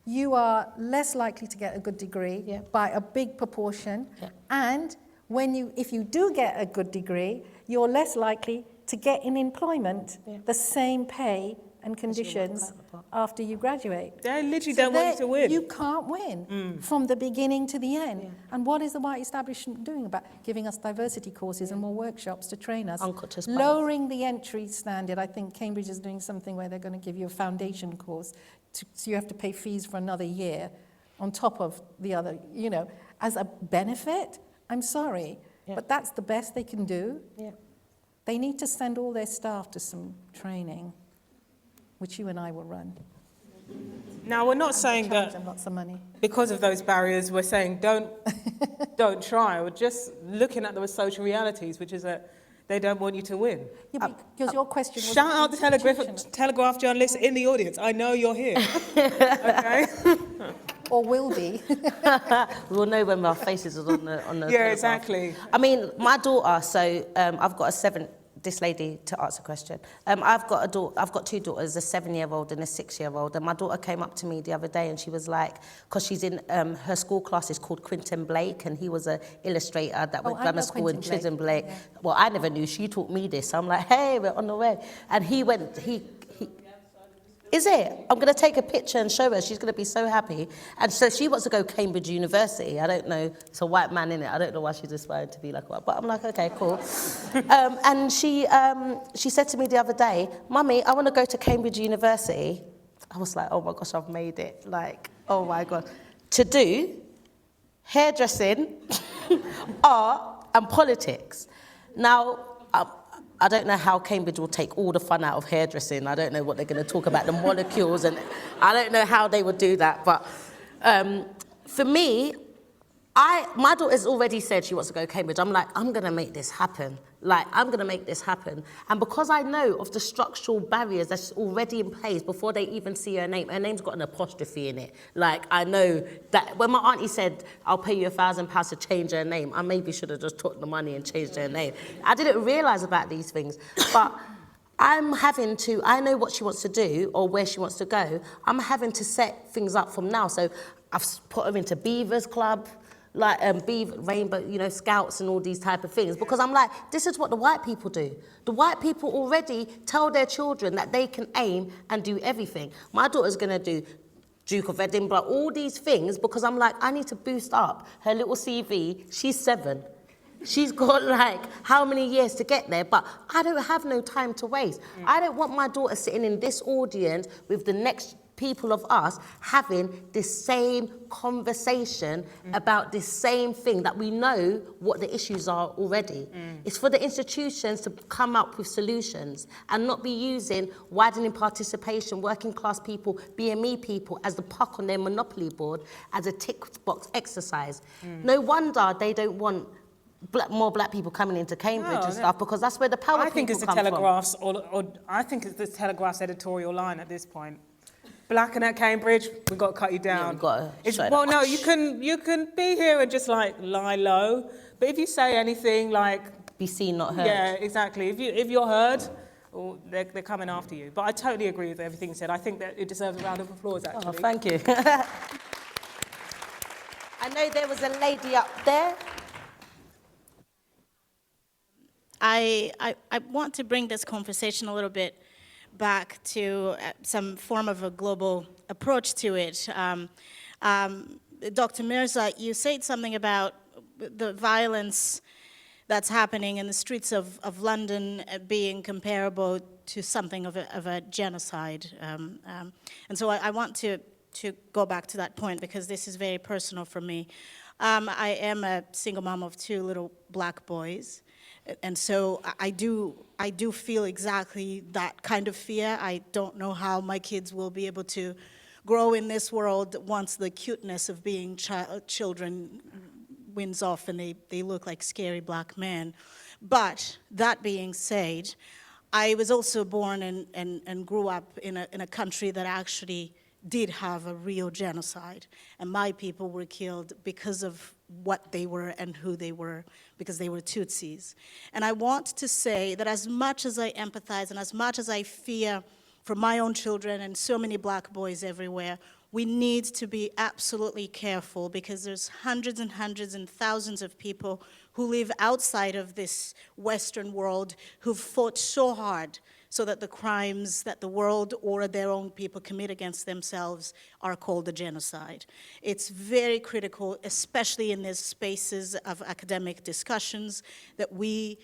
Speaker 4: you are less likely to get a good degree by a big proportion. Yeah. And if you do get a good degree, you're less likely to get in employment the same pay and conditions after you graduate.
Speaker 3: They literally don't want you to win.
Speaker 4: You can't win from the beginning to the end. Yeah. And what is the white establishment doing about giving us diversity courses and more workshops to train us? Lowering the entry standard. I think Cambridge is doing something where they're going to give you a foundation course, so you have to pay fees for another year on top of the other, as a benefit. I'm sorry, but that's the best they can do. Yeah. They need to send all their staff to some training, which you and I will run.
Speaker 3: Now, we're not saying that
Speaker 4: them lots of money.
Speaker 3: Because of those barriers, we're saying don't try. We're just looking at the social realities, which is that they don't want you to win.
Speaker 4: Yeah, because your question was...
Speaker 3: Shout out the Telegraph journalists in the audience. I know you're here. Okay?
Speaker 4: Or will be.
Speaker 2: We'll know when our faces are on the
Speaker 3: Yeah,
Speaker 2: Telegraph.
Speaker 3: exactly.
Speaker 2: I mean, my daughter, so I've got this lady to ask a question. I've got 2 daughters, a 7-year-old and a 6-year-old. And my daughter came up to me the other day and she was like, because she's in, her school class is called Quentin Blake, and he was an illustrator that went grammar school in Chisholm Blake. Yeah. Well, I never knew. She taught me this. I'm like, hey, we're on the way. And he is it? I'm going to take a picture and show her. She's going to be so happy. And so she wants to go Cambridge University. I don't know. It's a white man in it. I don't know why she's aspiring to be like that. But I'm like, okay, cool. And she said to me the other day, Mummy, I want to go to Cambridge University. I was like, oh my gosh, I've made it. Like, oh my God. To do hairdressing, art, and politics. Now, I don't know how Cambridge will take all the fun out of hairdressing. I don't know what they're going to talk about, the molecules, and I don't know how they would do that. But for me, my daughter's already said she wants to go to Cambridge. I'm like, I'm going to make this happen. Like, I'm going to make this happen. And because I know of the structural barriers that's already in place before they even see her name's got an apostrophe in it. Like, I know that when my auntie said, I'll pay you £1,000 to change her name, I maybe should have just took the money and changed her name. I didn't realise about these things. But I know what she wants to do or where she wants to go. I'm having to set things up from now. So I've put her into Beavers Club, like Rainbow, Scouts and all these type of things, because I'm like, this is what the white people do. The white people already tell their children that they can aim and do everything. My daughter's gonna do Duke of Edinburgh, all these things, because I'm like, I need to boost up her little CV. She's 7. She's got like how many years to get there, but I don't have no time to waste. I don't want my daughter sitting in this audience with the next people of us having this same conversation about this same thing that we know what the issues are already. It's for the institutions to come up with solutions and not be using widening participation, working class people, BME people as the puck on their monopoly board as a tick box exercise. No wonder they don't want more black people coming into Cambridge and stuff, because that's where the power people come from.
Speaker 3: I think it's the Telegraph's editorial line at this point. Black and at Cambridge, we've got to cut you down.
Speaker 2: Yeah, we've got to
Speaker 3: well, no, you can be here and just like lie low, but if you say anything like
Speaker 2: be seen, not heard.
Speaker 3: Yeah, exactly. If you're heard, they're coming after you. But I totally agree with everything you said. I think that it deserves a round of applause. Actually.
Speaker 2: Oh, thank you. I know there was a lady up there.
Speaker 8: I want to bring this conversation a little bit back to some form of a global approach to it. Dr. Mirza, you said something about the violence that's happening in the streets of London being comparable to something of a genocide. And so I want to go back to that point because this is very personal for me. I am a single mom of 2 little black boys. And so I do feel exactly that kind of fear. I don't know how my kids will be able to grow in this world once the cuteness of being children wins off and they look like scary black men. But that being said, I was also born and grew up in a country that actually did have a real genocide. And my people were killed because of what they were and who they were, because they were Tutsis. And I want to say that as much as I empathize and as much as I fear for my own children and so many black boys everywhere, we need to be absolutely careful because there's hundreds and hundreds and thousands of people who live outside of this Western world who've fought so hard so that the crimes that the world or their own people commit against themselves are called a genocide. It's very critical, especially in these spaces of academic discussions, that we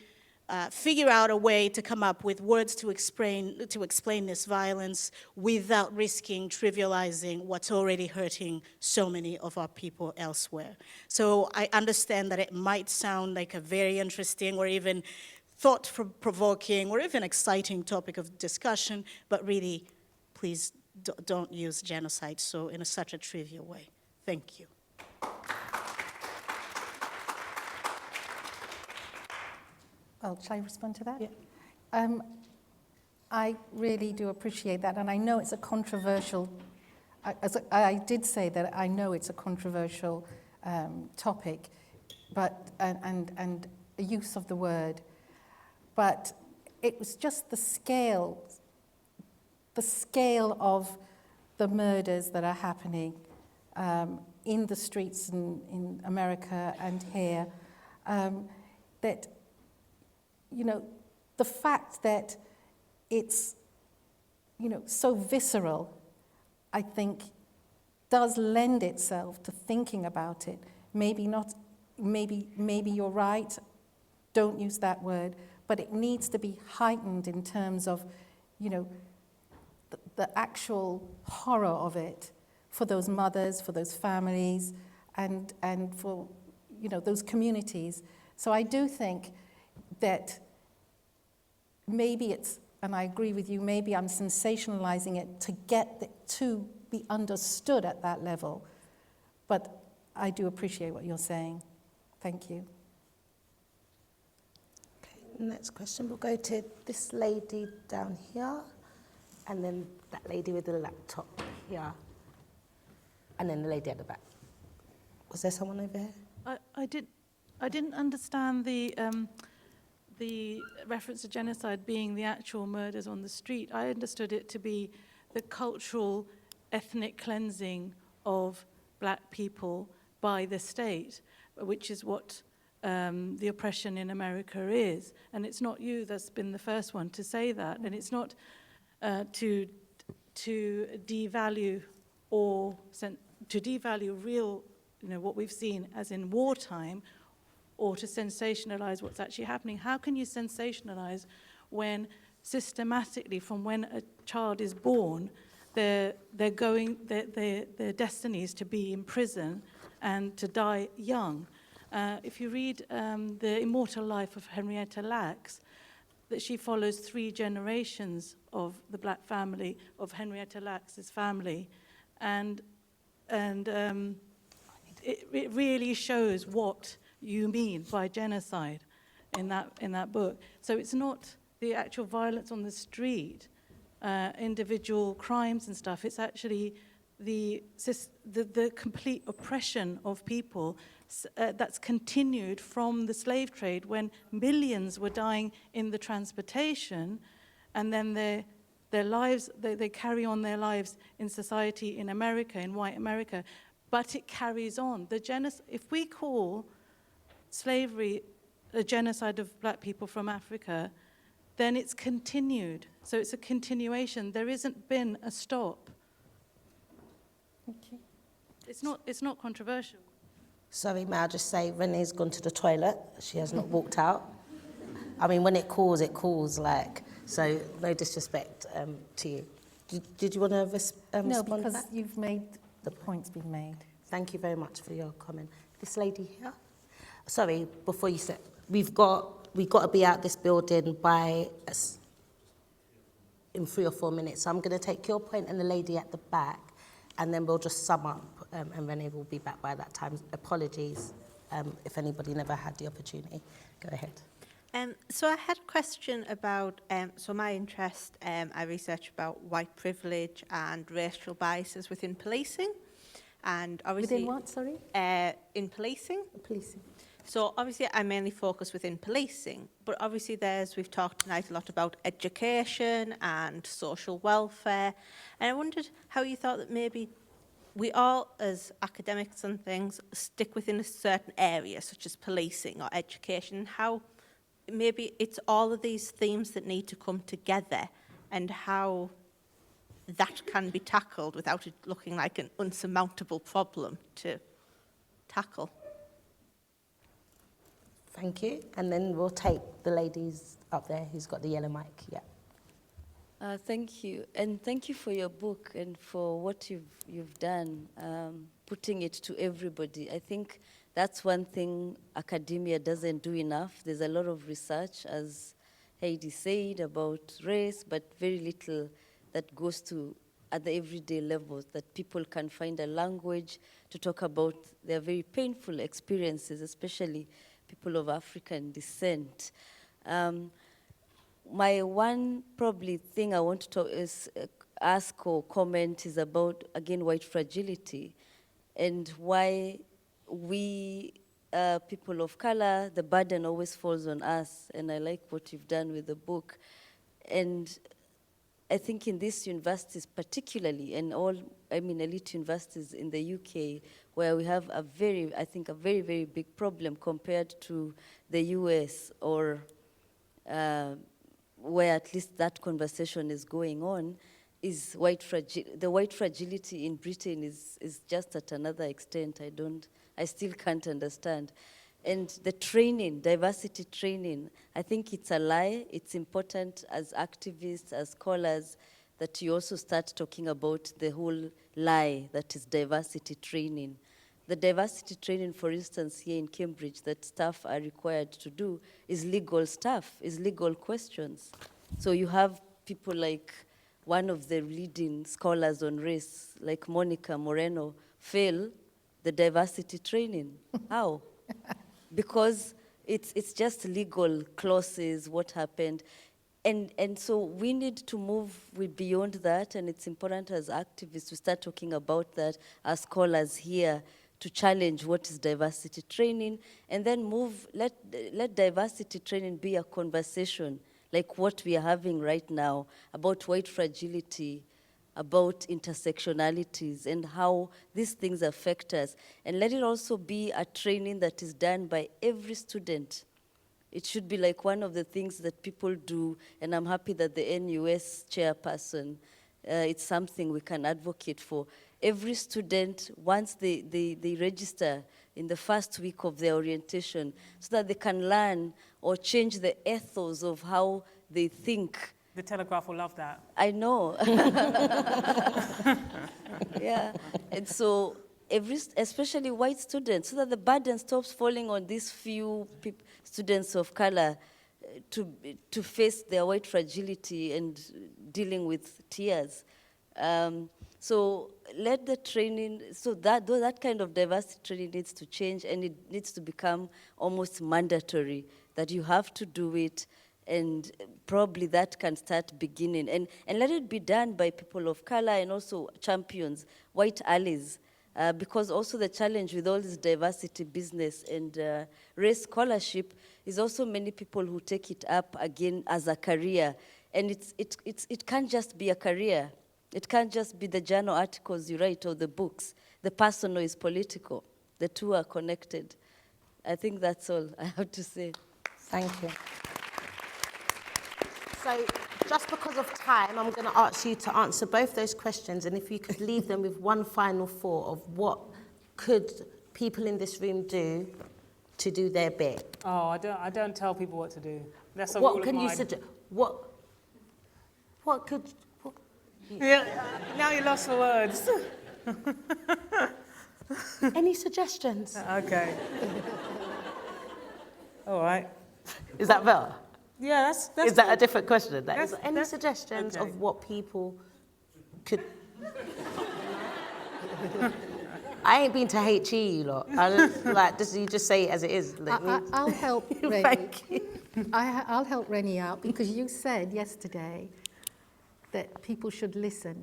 Speaker 8: figure out a way to come up with words to explain this violence without risking trivializing what's already hurting so many of our people elsewhere. So I understand that it might sound like a very interesting or even thought-provoking or even exciting topic of discussion, but really, please don't use genocide so in such a trivial way. Thank you.
Speaker 4: Well, shall I respond to that? Yeah. I really do appreciate that, and I know it's a controversial, I did say that I know it's a controversial topic, but, and a use of the word, but it was just the scale of the murders that are happening in the streets in America and here, that, you know, the fact that it's, you know, so visceral, I think, does lend itself to thinking about it. Maybe not, maybe you're right, don't use that word, but it needs to be heightened in terms of, you know, the actual horror of it for those mothers, for those families, and for, you know, those communities. So I do think that maybe it's, and I agree with you, maybe I'm sensationalizing it to get to be understood at that level. But I do appreciate what you're saying. Thank you.
Speaker 2: Okay, next question. We'll go to this lady down here, and then that lady with the laptop here, and then the lady at the back. Was there someone over here?
Speaker 5: I didn't understand the reference to genocide being the actual murders on the street. I understood it to be the cultural, ethnic cleansing of black people by the state, which is what the oppression in America is. And it's not you that's been the first one to say that. And it's not to devalue or to devalue real, you know, what we've seen as in wartime, or to sensationalize what's actually happening. How can you sensationalize when systematically, from when a child is born, their destiny is to be in prison and to die young? If you read The Immortal Life of Henrietta Lacks, that she follows 3 generations of the black family, of Henrietta Lacks's family, and it really shows what you mean by genocide in that book. So it's not the actual violence on the street, individual crimes and stuff. It's actually the complete oppression of people that's continued from the slave trade, when millions were dying in the transportation, and then their lives, they carry on their lives in society in America, in white America, but it carries on. If we call slavery a genocide of black people from Africa, then it's continued. So it's a continuation. There isn't been a stop.
Speaker 4: Thank you.
Speaker 5: It's not controversial.
Speaker 2: Sorry, may I just say, Rene's gone to the toilet. She has not walked out. I mean, when it calls, like, so no disrespect to you. Did you want to respond
Speaker 4: No,
Speaker 2: to that?
Speaker 4: because you've made the points been made.
Speaker 2: Thank you very much for your comment. This lady here. Sorry, before you said, we've got to be out this building by in 3 or 4 minutes. So I'm going to take your point and the lady at the back, and then we'll just sum up, and Reni will be back by that time. Apologies if anybody never had the opportunity. Go ahead.
Speaker 9: So I had a question about, so my interest, I research about white privilege and racial biases within policing. And obviously,
Speaker 4: Within what, sorry?
Speaker 9: In policing.
Speaker 2: Policing.
Speaker 9: So obviously I mainly focus within policing, but obviously we've talked tonight a lot about education and social welfare. And I wondered how you thought that maybe we all, as academics and things, stick within a certain area, such as policing or education, how maybe it's all of these themes that need to come together, and how that can be tackled without it looking like an unsurmountable problem to tackle.
Speaker 2: Thank you. And then we'll take the ladies up there who's got the yellow mic. Yeah.
Speaker 10: Thank you, and thank you for your book and for what you've done, putting it to everybody. I think that's one thing academia doesn't do enough. There's a lot of research, as Heidi said, about race, but very little that goes to at the everyday levels, that people can find a language to talk about their very painful experiences, especially people of African descent. My one probably thing I want to talk is ask or comment is about, again, white fragility, and why we, people of color, the burden always falls on us. And I like what you've done with the book. And I think in these universities particularly, and elite universities in the UK, where we have a very, very big problem compared to the US, or where at least that conversation is going on, is the white fragility in Britain is just at another extent. I still can't understand. And the training, diversity training, I think it's a lie. It's important as activists, as scholars, that you also start talking about the whole lie that is diversity training. The diversity training, for instance, here in Cambridge, that staff are required to do is legal stuff, is legal questions. So you have people like one of the leading scholars on race, like Monica Moreno, fail the diversity training. How? Because it's just legal clauses, what happened. And so we need to move beyond that, and it's important as activists to start talking about that as scholars here, to challenge what is diversity training, and then let diversity training be a conversation like what we are having right now about white fragility, about intersectionalities, and how these things affect us. And let it also be a training that is done by every student. It should be like one of the things that people do, and I'm happy that the NUS chairperson, it's something we can advocate for. Every student, once they register in the first week of their orientation, so that they can learn or change the ethos of how they think.
Speaker 3: The Telegraph will love that.
Speaker 10: I know. Yeah, and so especially white students, so that the burden stops falling on these few students of color to face their white fragility and dealing with tears. So let the training, so that kind of diversity training needs to change, and it needs to become almost mandatory, that you have to do it, and probably that can start beginning. And let it be done by people of color and also champions, white allies, because also the challenge with all this diversity business and race scholarship is also many people who take it up again as a career. And it can't just be a career. It can't just be the journal articles you write or the books. The personal is political. The two are connected. I think that's all I have to say.
Speaker 2: Thank you. So, just because of time, I'm going to ask you to answer both those questions, and if you could leave them with one final thought of what could people in this room do to do their bit.
Speaker 3: Oh, I don't tell people what to do. That's a
Speaker 2: What
Speaker 3: rule
Speaker 2: can
Speaker 3: of
Speaker 2: you
Speaker 3: mine.
Speaker 2: suggest? What could?
Speaker 3: Yeah, now you're lost for words.
Speaker 2: Any suggestions?
Speaker 3: Okay. All right.
Speaker 2: Is that better?
Speaker 3: Yeah, that's
Speaker 2: Is that a different question? Any
Speaker 3: that's-
Speaker 2: suggestions
Speaker 3: okay.
Speaker 2: of what people could? I ain't been to HE, you lot. You just say it as it is.
Speaker 4: I'll help Reni.
Speaker 2: Thank you.
Speaker 4: I'll help Reni out, because you said yesterday that people should listen,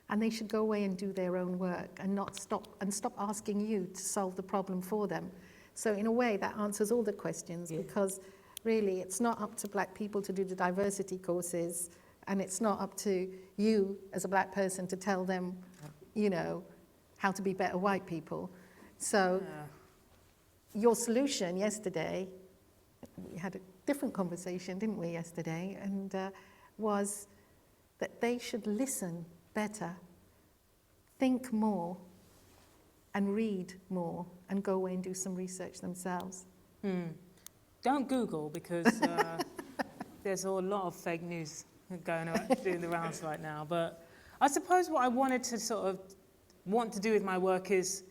Speaker 4: and they should go away and do their own work and stop asking you to solve the problem for them. So in a way, that answers all the questions, because really it's not up to black people to do the diversity courses, and it's not up to you as a black person to tell them, how to be better white people. So your solution yesterday, we had a different conversation, didn't we, yesterday, and was that they should listen better, think more, and read more, and go away and do some research themselves.
Speaker 3: Don't Google, because there's a lot of fake news going around, doing the rounds right now. But I suppose what I wanted to want to do with my work is,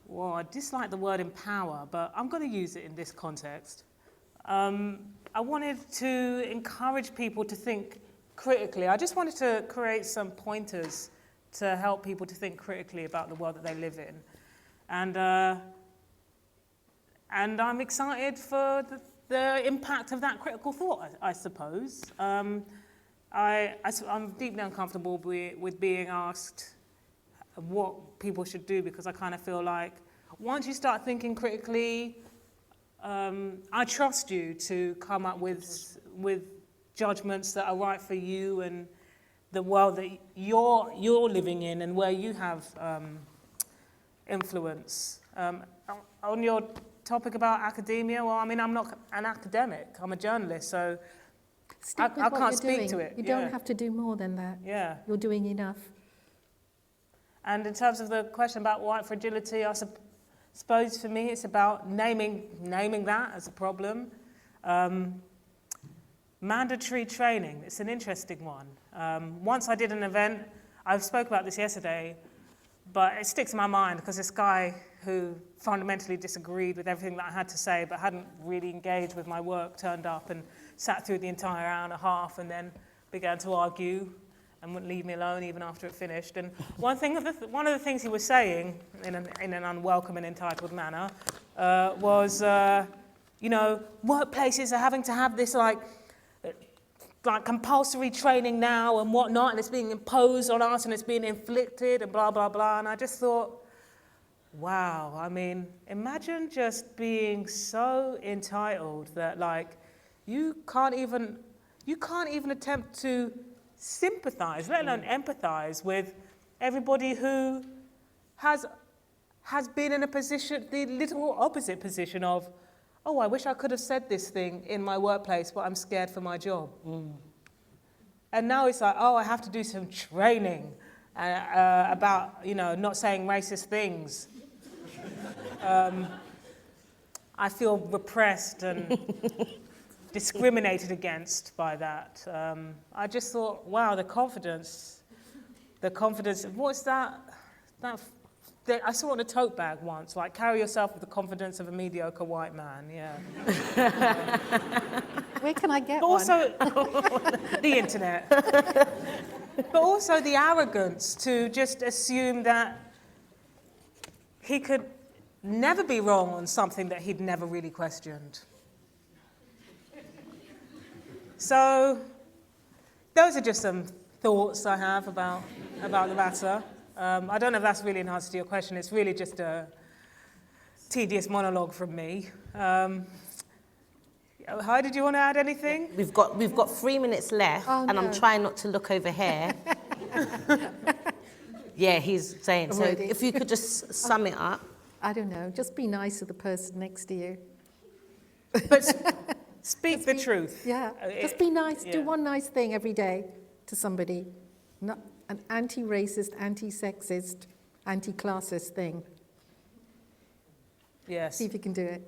Speaker 3: well, I dislike the word empower, but I'm going to use it in this context. I wanted to encourage people to think critically. I just wanted to create some pointers to help people to think critically about the world that they live in. And I'm excited for the impact of that critical thought, I suppose. I'm deeply uncomfortable with being asked what people should do, because I kind of feel like once you start thinking critically, I trust you to come up with judgments that are right for you and the world that you're living in and where you have influence. On your topic about academia, well, I mean, I'm not an academic, I'm a journalist, so I can't speak to it.
Speaker 4: You don't have to do more than that.
Speaker 3: Yeah.
Speaker 4: You're doing enough.
Speaker 3: And in terms of the question about white fragility, I suppose for me it's about naming that as a problem. Mandatory training, it's an interesting one. Once I spoke about this yesterday, but it sticks in my mind because this guy who fundamentally disagreed with everything that I had to say but hadn't really engaged with my work, turned up and sat through the entire hour and a half and then began to argue and wouldn't leave me alone even after it finished. And one of the things he was saying in an unwelcome and entitled manner was, you know, workplaces are having to have this like compulsory training now and whatnot, and it's being imposed on us and it's being inflicted and blah, blah, blah. And I just thought, wow, I mean, imagine just being so entitled that like you can't even attempt to sympathize, let alone empathize with everybody who has been in a position, the literal opposite position of, oh, I wish I could have said this thing in my workplace, but I'm scared for my job. And now it's like, oh, I have to do some training about, you know, not saying racist things. I feel repressed and discriminated against by that. I just thought, wow, the confidence, what's that? I saw it on a tote bag once, like carry yourself with the confidence of a mediocre white man, yeah.
Speaker 4: Where can I get
Speaker 3: but also,
Speaker 4: one?
Speaker 3: the internet. But also the arrogance to just assume that he could never be wrong on something that he'd never really questioned. So those are just some thoughts I have about the matter. I don't know if that's really an answer to your question. It's really just a tedious monologue from me. Heidi, did you want to add anything?
Speaker 2: We've got 3 minutes left, and I'm trying not to look over here. Yeah, he's saying. So if you could just sum it up.
Speaker 4: I don't know, just be nice to the person next to you.
Speaker 3: But speak the truth.
Speaker 4: Yeah, just be nice. Do one nice thing every day to somebody. Not an anti-racist, anti-sexist, anti-classist thing.
Speaker 3: Yes.
Speaker 4: See if you can do it.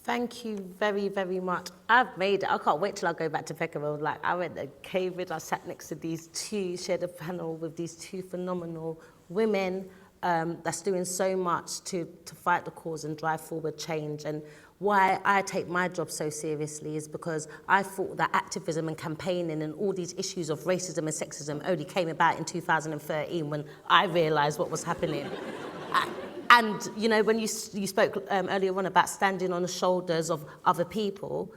Speaker 2: Thank you very, very much. I've made it. I can't wait till I go back to Peckerville. Like, I went to Cambridge, I sat next to these two, shared a panel with these two phenomenal women that's doing so much to fight the cause and drive forward change. And why I take my job so seriously is because I thought that activism and campaigning and all these issues of racism and sexism only came about in 2013 when I realised what was happening. And, you know, when you spoke earlier on about standing on the shoulders of other people,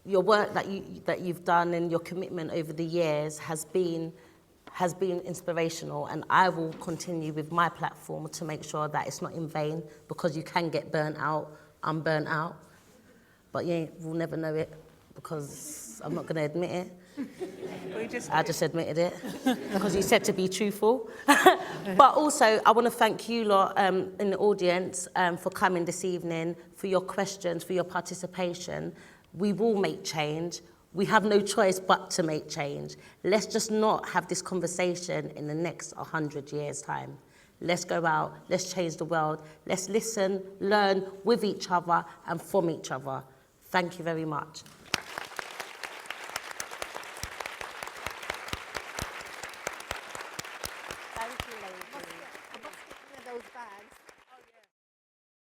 Speaker 2: your work that you've done and your commitment over the years has been inspirational, and I will continue with my platform to make sure that it's not in vain, because you can get burnt out. I'm burnt out, but we'll never know it because I'm not going to admit it. I just admitted it because you said to be truthful. But also, I want to thank you lot in the audience for coming this evening, for your questions, for your participation. We will make change. We have no choice but to make change. Let's just not have this conversation in the next 100 years' time. Let's go out, let's change the world, let's listen, learn with each other and from each other. Thank you very much.